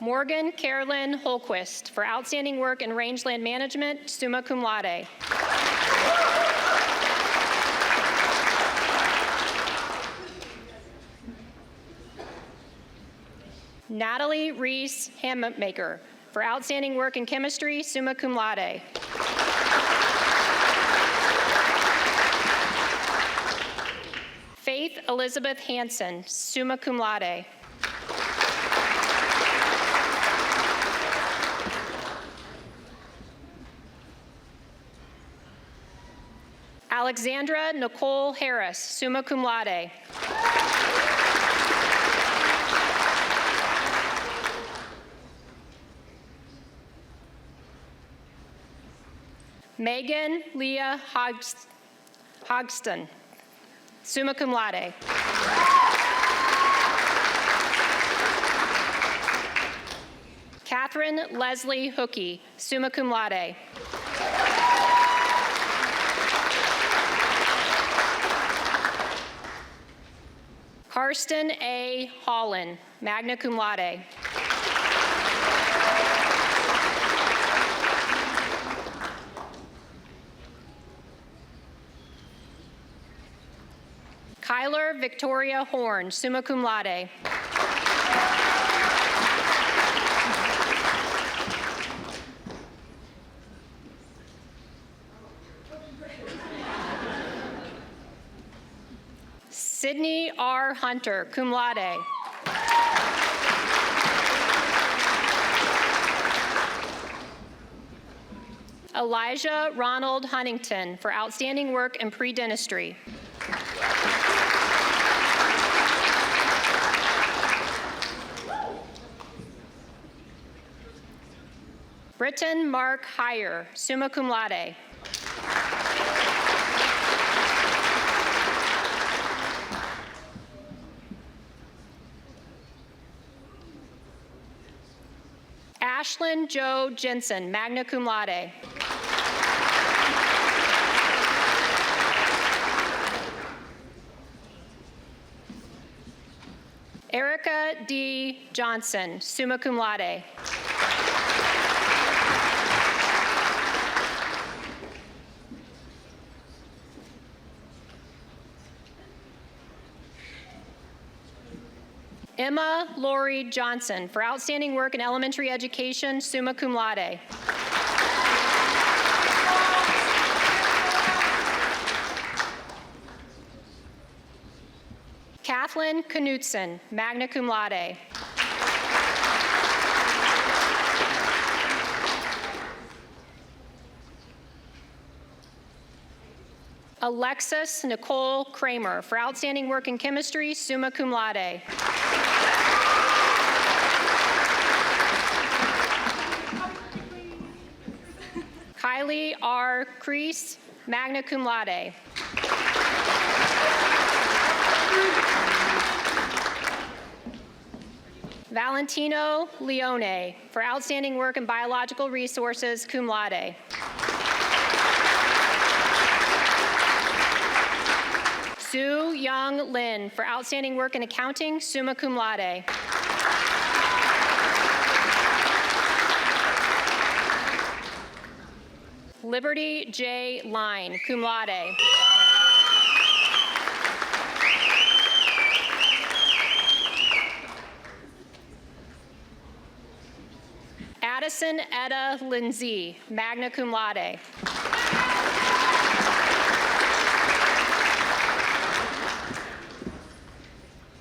Morgan Carolyn Holquist, for outstanding work in rangeland management, summa cum laude. Natalie Reese Hammaker, for outstanding work in chemistry, summa cum laude. Faith Elizabeth Hansen, summa cum laude. Alexandra Nicole Harris, summa cum laude. Megan Leah Hogston, summa cum laude. Catherine Leslie Hookey, summa cum laude. Karsten A. Holland, magna cum laude. Kyler Victoria Horn, summa cum laude. Sydney R. Hunter, cum laude. Elijah Ronald Huntington, for outstanding work in pre-dentistry. Britton Mark Heyer, summa cum laude. Ashlyn Joe Jensen, magna cum laude. Erica D. Johnson, summa cum laude. Emma Lori Johnson for outstanding work in elementary education, summa cum laude. Kathleen Knutson, magna cum laude. Alexis Nicole Kramer for outstanding work in chemistry, summa cum laude. Kylie R. Crease, magna cum laude. Valentino Leone for outstanding work in biological resources, cum laude. Sue Young Lin for outstanding work in accounting, summa cum laude. Liberty J. Line, cum laude. Addison Etta Lindsay, magna cum laude.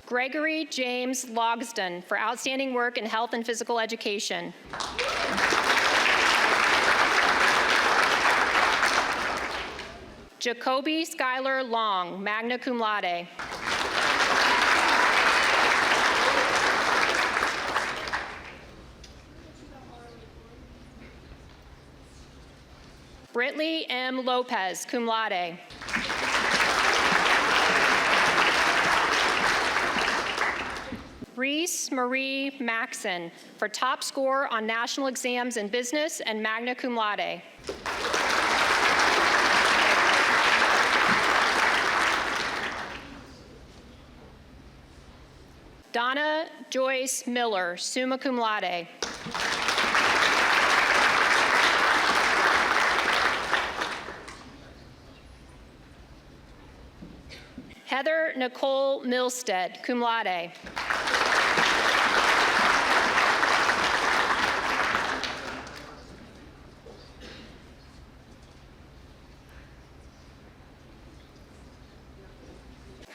Gregory James Logsdon for outstanding work in health and physical education. Jacoby Schuyler Long, magna cum laude. Britley M. Lopez, cum laude. Reese Marie Maxon for top score on national exams in business and magna cum laude. Donna Joyce Miller, summa cum laude. Heather Nicole Milstead, cum laude.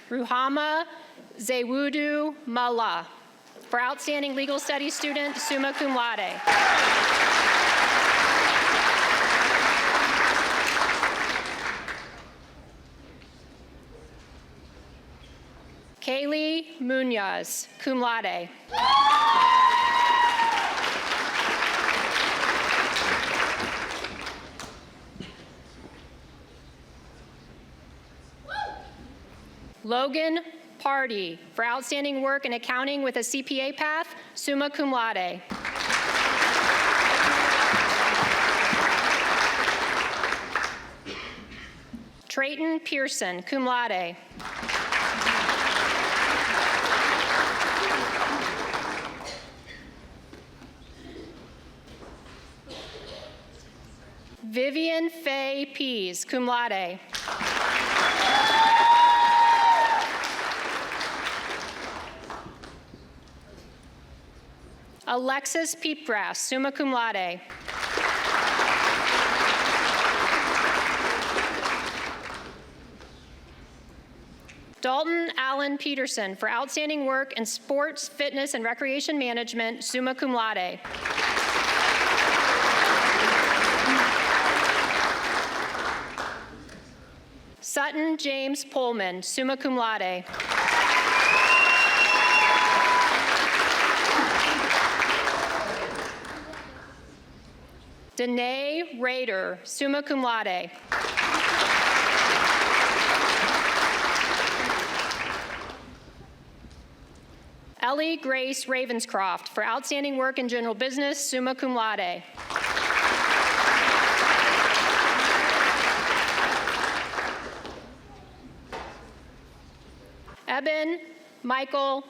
Ruhama Zewudu Mala for outstanding legal studies student, summa cum laude. Kaylee Munoz, cum laude. Logan Party for outstanding work in accounting with a CPA path, summa cum laude. Trayton Pearson, cum laude. Vivian Faye Pease, cum laude. Alexis Peepgrass, summa cum laude. Dalton Allen Peterson for outstanding work in sports, fitness, and recreation management, summa cum laude. Sutton James Pullman, summa cum laude. Danae Rader, summa cum laude. Ellie Grace Ravenscroft for outstanding work in general business, summa cum laude. Eben Michael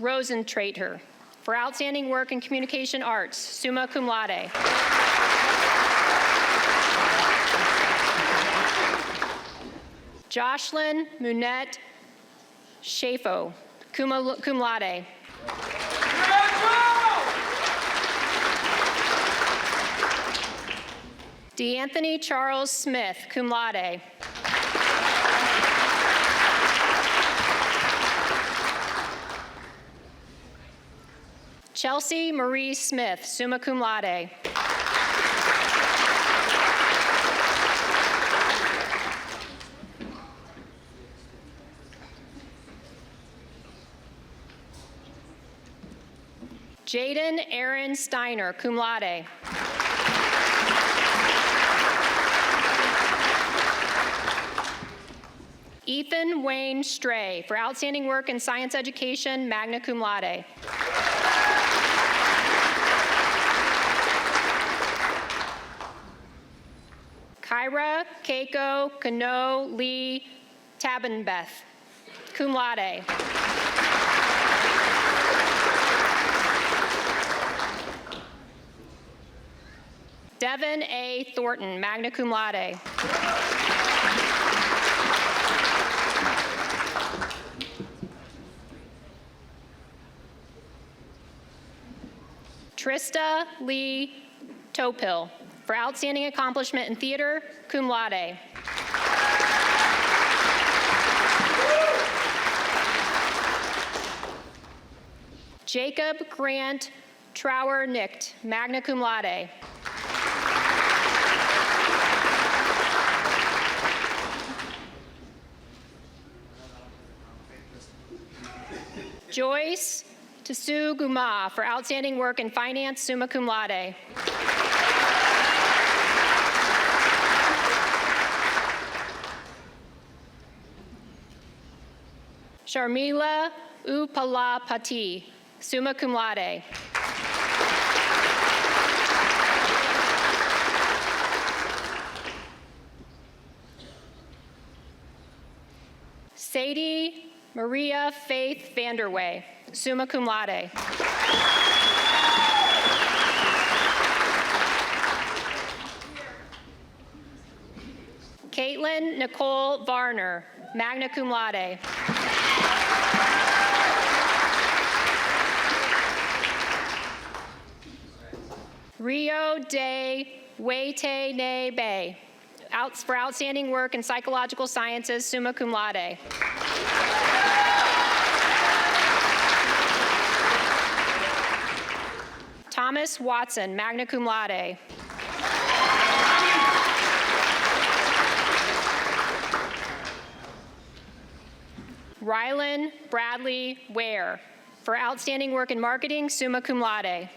Rosentrater for outstanding work in communication arts, summa cum laude. Jocelyn Munette Shafo, cum laude. DeAnthony Charles Smith, cum laude. Chelsea Marie Smith, summa cum laude. Jaden Aaron Steiner, cum laude. Ethan Wayne Stray, for outstanding work in science education, magna cum laude. Kyra Keiko Kano Lee Tabenbeth, cum laude. Devin A. Thornton, magna cum laude. Trista Lee Topil, for outstanding accomplishment in theater, cum laude. Jacob Grant Trower Nicht, magna cum laude. Joyce Tasu Guma, for outstanding work in finance, summa cum laude. Sharmila Upalapati, summa cum laude. Sadie Maria Faith Vanderway, summa cum laude. Caitlin Nicole Varner, magna cum laude. Rio de Waite Ne Bay, for outstanding work in psychological sciences, summa cum laude. Thomas Watson, magna cum laude. Rylan Bradley Ware, for outstanding work in marketing, summa cum laude.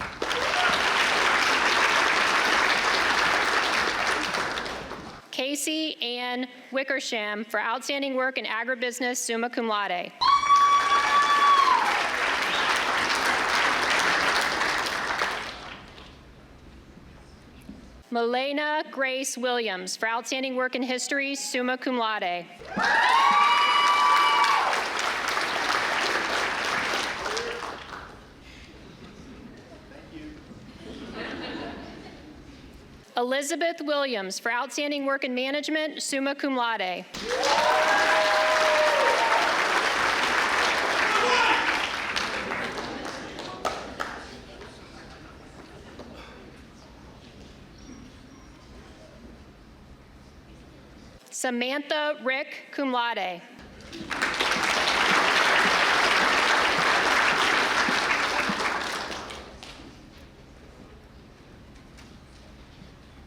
Casey Ann Wickersham, for outstanding work in agribusiness, summa cum laude. Milena Grace Williams, for outstanding work in history, summa cum laude. Elizabeth Williams, for outstanding work in management, summa cum laude. Samantha Rick, cum laude.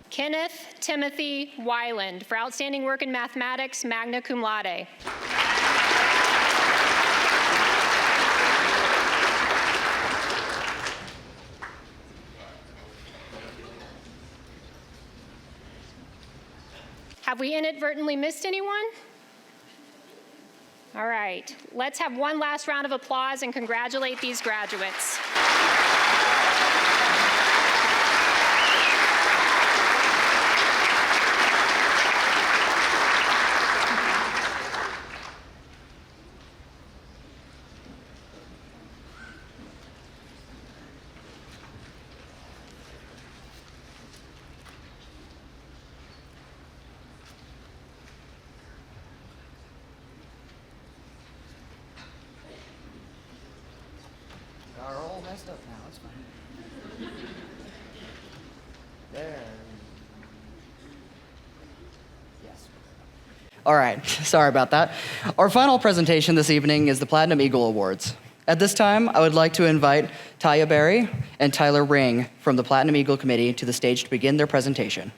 Kenneth Timothy Weiland, for outstanding work in mathematics, magna cum laude. Have we inadvertently missed anyone? All right, let's have one last round of applause and congratulate these graduates. Are all messed up now, it's fine. There. All right, sorry about that. Our final presentation this evening is the Platinum Eagle Awards. At this time, I would like to invite Taya Berry and Tyler Ring from the Platinum Eagle Committee to the stage to begin their presentation.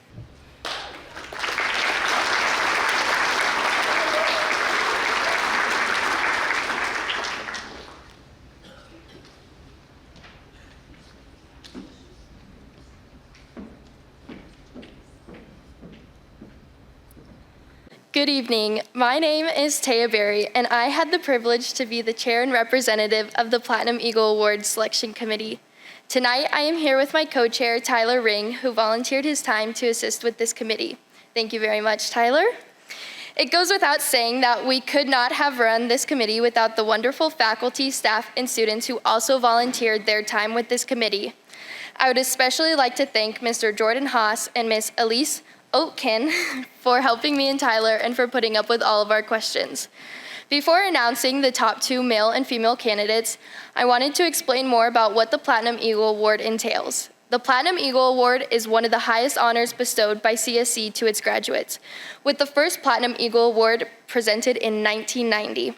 Good evening. My name is Taya Berry, and I had the privilege to be the chair and representative of the Platinum Eagle Awards Selection Committee. Tonight, I am here with my co-chair, Tyler Ring, who volunteered his time to assist with this committee. Thank you very much, Tyler. It goes without saying that we could not have run this committee without the wonderful faculty, staff, and students who also volunteered their time with this committee. I would especially like to thank Mr. Jordan Haas and Ms. Elise Oatkin for helping me and Tyler and for putting up with all of our questions. Before announcing the top 2 male and female candidates, I wanted to explain more about what the Platinum Eagle Award entails. The Platinum Eagle Award is one of the highest honors bestowed by CSC to its graduates, with the first Platinum Eagle Award presented in 1990.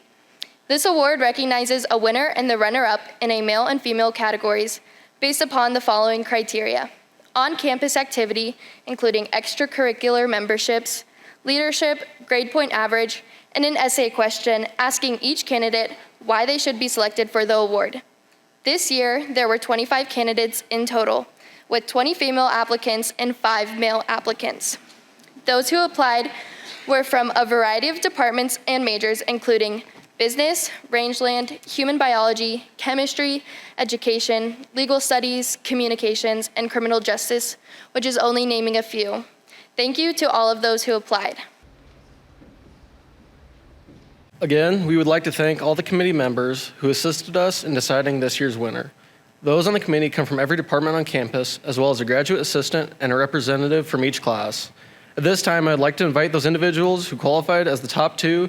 This award recognizes a winner and the runner-up in a male and female categories based upon the following criteria: on-campus activity, including extracurricular memberships, leadership, grade point average, and an essay question asking each candidate why they should be selected for the award. This year, there were 25 candidates in total, with 20 female applicants and 5 male applicants. Those who applied were from a variety of departments and majors, including business, rangeland, human biology, chemistry, education, legal studies, communications, and criminal justice, which is only naming a few. Thank you to all of those who applied. Again, we would like to thank all the committee members who assisted us in deciding this year's winner. Those on the committee come from every department on campus, as well as a graduate assistant and a representative from each class. At this time, I'd like to invite those individuals who qualified as the top 2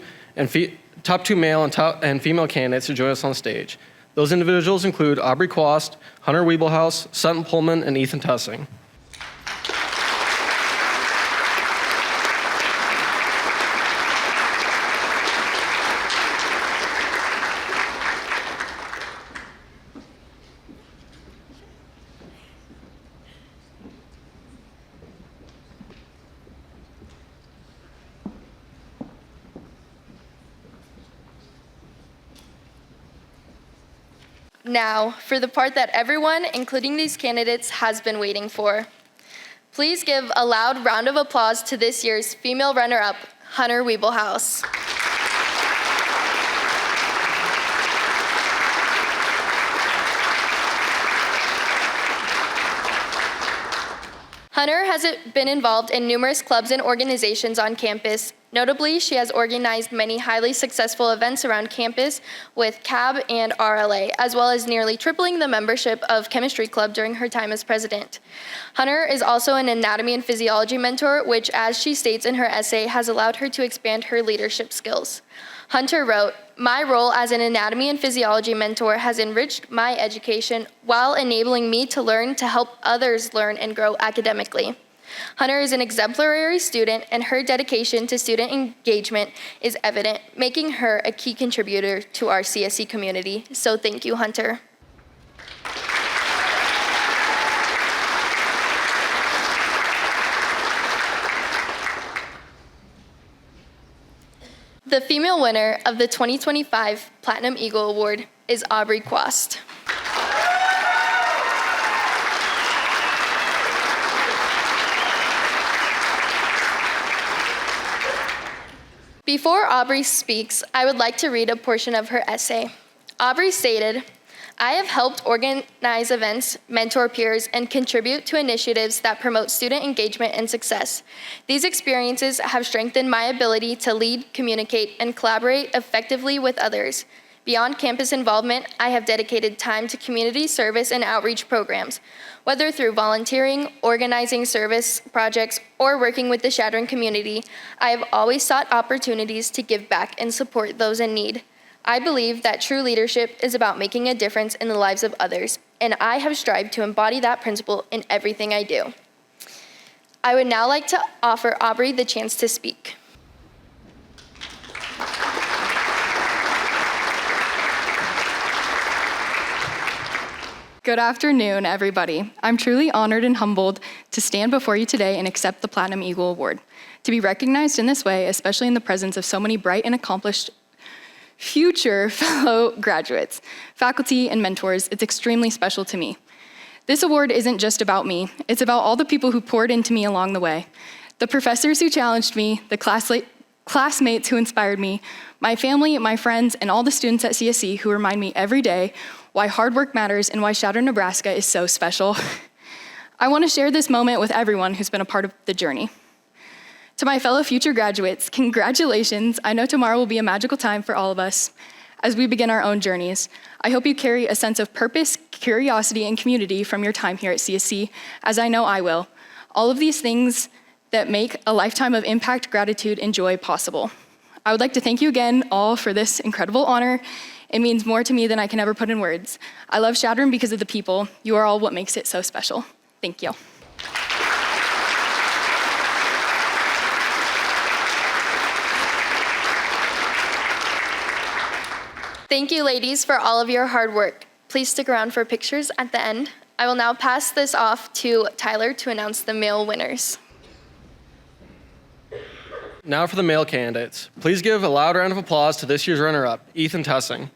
male and female candidates to join us on stage. Those individuals include Aubrey Quast, Hunter Wiebelhaus, Sutton Pullman, and Ethan Tussing. Now, for the part that everyone, including these candidates, has been waiting for. Please give a loud round of applause to this year's female runner-up, Hunter Wiebelhaus. Hunter has been involved in numerous clubs and organizations on campus. Notably, she has organized many highly successful events around campus with CAB and RLA, as well as nearly tripling the membership of Chemistry Club during her time as president. Hunter is also an anatomy and physiology mentor, which, as she states in her essay, has allowed her to expand her leadership skills. Hunter wrote, "My role as an anatomy and physiology mentor has enriched my education while enabling me to learn to help others learn and grow academically." Hunter is an exemplary student, and her dedication to student engagement is evident, making her a key contributor to our CSC community. So thank you, Hunter. The female winner of the 2025 Platinum Eagle Award is Aubrey Quast. Before Aubrey speaks, I would like to read a portion of her essay. Aubrey stated, "I have helped organize events, mentor peers, and contribute to initiatives that promote student engagement and success. These experiences have strengthened my ability to lead, communicate, and collaborate effectively with others. Beyond campus involvement, I have dedicated time to community service and outreach programs, whether through volunteering, organizing service projects, or working with the Chadron community. I have always sought opportunities to give back and support those in need. I believe that true leadership is about making a difference in the lives of others, and I have strived to embody that principle in everything I do." I would now like to offer Aubrey the chance to speak. Good afternoon, everybody. I'm truly honored and humbled to stand before you today and accept the Platinum Eagle Award. To be recognized in this way, especially in the presence of so many bright and accomplished future fellow graduates, faculty, and mentors, it's extremely special to me. This award isn't just about me, it's about all the people who poured into me along the way. The professors who challenged me, the classmates who inspired me, my family, my friends, and all the students at CSC who remind me every day why hard work matters and why Chadron, Nebraska is so special. I want to share this moment with everyone who's been a part of the journey. To my fellow future graduates, congratulations. I know tomorrow will be a magical time for all of us as we begin our own journeys. I hope you carry a sense of purpose, curiosity, and community from your time here at CSC, as I know I will. All of these things that make a lifetime of impact, gratitude, and joy possible. I would like to thank you again all for this incredible honor. It means more to me than I can ever put in words. I love Chadron because of the people. You are all what makes it so special. Thank you. Thank you, ladies, for all of your hard work. Please stick around for pictures at the end. I will now pass this off to Tyler to announce the male winners. Now for the male candidates. Please give a loud round of applause to this year's runner-up, Ethan Tussing.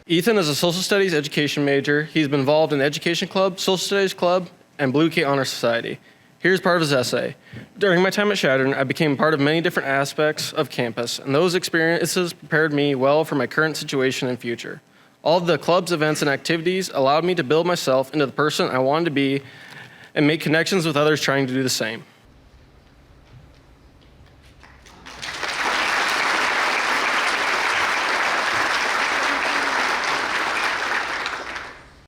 Ethan is a social studies education major. He's been involved in the Education Club, Social Studies Club, and Blue Key Honor Society. Here's part of his essay. During my time at Chadron, I became part of many different aspects of campus, and those experiences prepared me well for my current situation and future. All of the club's events and activities allowed me to build myself into the person I wanted to be and make connections with others trying to do the same.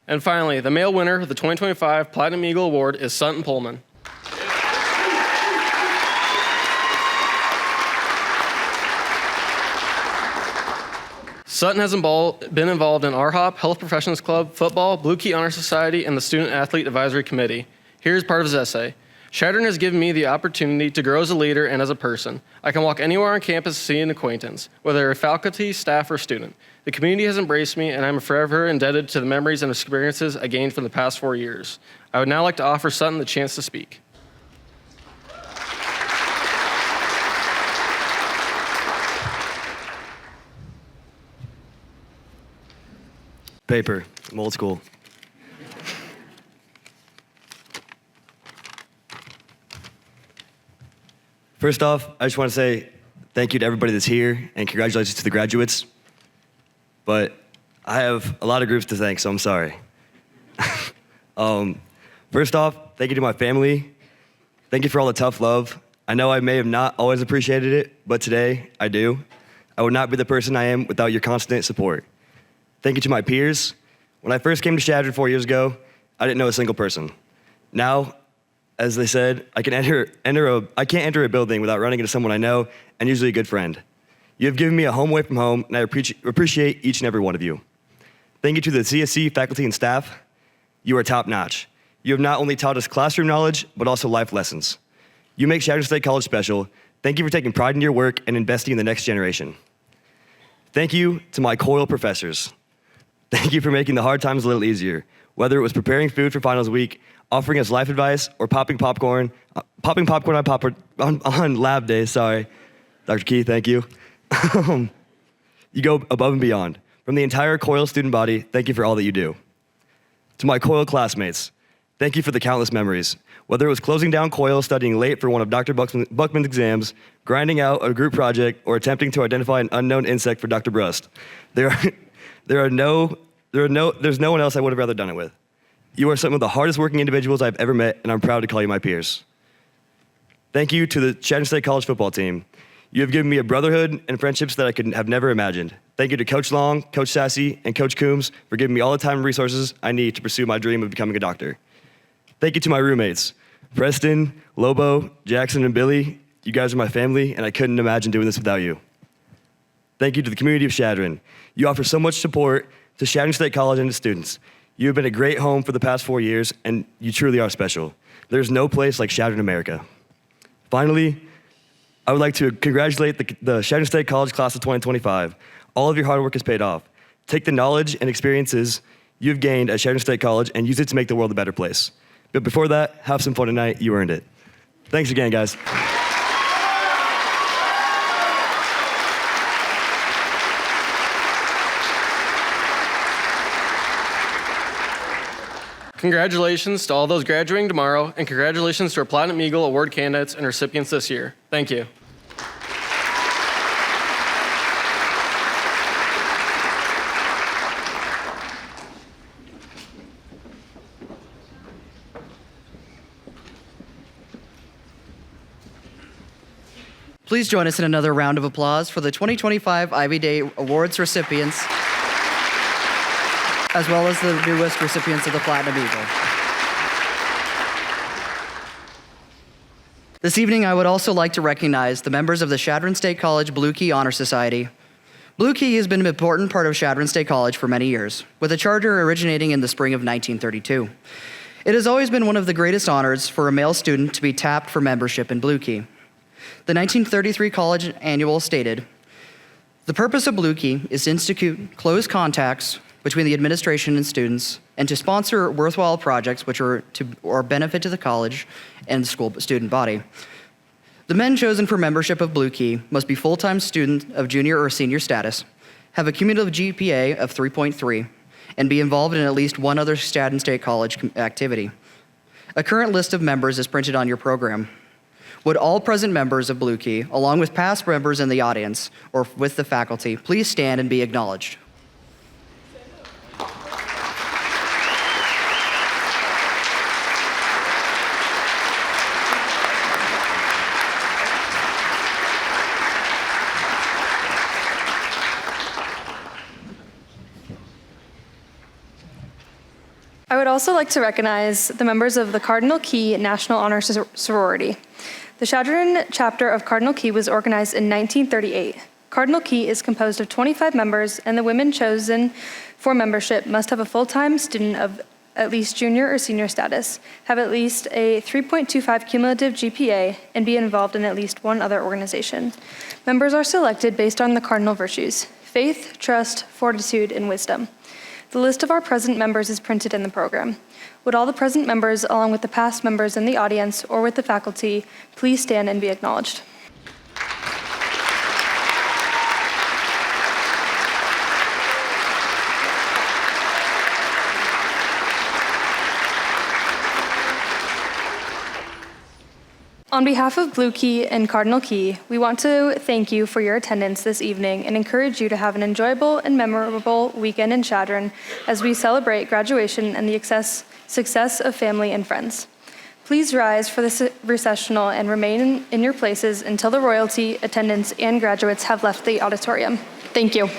And finally, the male winner of the 2025 Platinum Eagle Award is Sutton Pullman. Sutton has been involved in RHOP, Health Professions Club, football, Blue Key Honor Society, and the Student Athlete Advisory Committee. Here's part of his essay. Chadron has given me the opportunity to grow as a leader and as a person. I can walk anywhere on campus to see an acquaintance, whether a faculty, staff, or student. The community has embraced me, and I'm forever indebted to the memories and experiences I gained from the past 4 years. I would now like to offer Sutton the chance to speak. Paper. I'm old school. First off, I just want to say thank you to everybody that's here and congratulations to the graduates. But I have a lot of groups to thank, so I'm sorry. First off, thank you to my family. Thank you for all the tough love. I know I may have not always appreciated it, but today I do. I would not be the person I am without your constant support. Thank you to my peers. When I first came to Chadron 4 years ago, I didn't know a single person. Now, as they said, I can't enter a building without running into someone I know and usually a good friend. You have given me a home away from home, and I appreciate each and every one of you. Thank you to the CSC faculty and staff. You are top-notch. You have not only taught us classroom knowledge, but also life lessons. You make Chadron State College special. Thank you for taking pride in your work and investing in the next generation. Thank you to my COIL professors. Thank you for making the hard times a little easier, whether it was preparing food for finals week, offering us life advice, or popping popcorn on lab day, sorry. Dr. Key, thank you. You go above and beyond. From the entire COIL student body, thank you for all that you do. To my COIL classmates, thank you for the countless memories. Whether it was closing down COIL, studying late for one of Dr. Buckman's exams, grinding out a group project, or attempting to identify an unknown insect for Dr. Brust, there's no one else I would have rather done it with. You are some of the hardest working individuals I've ever met, and I'm proud to call you my peers. Thank you to the Chadron State College football team. You have given me a brotherhood and friendships that I could have never imagined. Thank you to Coach Long, Coach Sassy, and Coach Coombs for giving me all the time and resources I need to pursue my dream of becoming a doctor. Thank you to my roommates, Preston, Lobo, Jackson, and Billy. You guys are my family, and I couldn't imagine doing this without you. Thank you to the community of Chadron. You offer so much support to Chadron State College and its students. You have been a great home for the past 4 years, and you truly are special. There's no place like Chadron America. Finally, I would like to congratulate the Chadron State College class of 2025. All of your hard work has paid off. Take the knowledge and experiences you've gained at Chadron State College and use it to make the world a better place. But before that, have some fun tonight. You earned it. Thanks again, guys. Congratulations to all those graduating tomorrow, and congratulations to our Platinum Eagle Award candidates and recipients this year. Thank you. Please join us in another round of applause for the 2025 Ivy Day Awards recipients, as well as the newest recipients of the Platinum Eagle. This evening, I would also like to recognize the members of the Chadron State College Blue Key Honor Society. Blue Key has been an important part of Chadron State College for many years, with a charter originating in the spring of 1932. It has always been one of the greatest honors for a male student to be tapped for membership in Blue Key. The 1933 college annual stated, "The purpose of Blue Key is to institute close contacts between the administration and students, and to sponsor worthwhile projects which are benefit to the college and the school student body. The men chosen for membership of Blue Key must be full-time student of junior or senior status, have a cumulative GPA of 3.3, and be involved in at least one other Chadron State College activity. A current list of members is printed on your program. Would all present members of Blue Key, along with past members in the audience or with the faculty, please stand and be acknowledged." I would also like to recognize the members of the Cardinal Key National Honor Sorority. The Chadron chapter of Cardinal Key was organized in 1938. Cardinal Key is composed of 25 members, and the women chosen for membership must have a full-time student of at least junior or senior status, have at least a 3.25 cumulative GPA, and be involved in at least one other organization. Members are selected based on the cardinal virtues: faith, trust, fortitude, and wisdom. The list of our present members is printed in the program. Would all the present members, along with the past members in the audience or with the faculty, please stand and be acknowledged. On behalf of Blue Key and Cardinal Key, we want to thank you for your attendance this evening and encourage you to have an enjoyable and memorable weekend in Chadron as we celebrate graduation and the success of family and friends. Please rise for the recessional and remain in your places until the royalty, attendants, and graduates have left the auditorium. Thank you.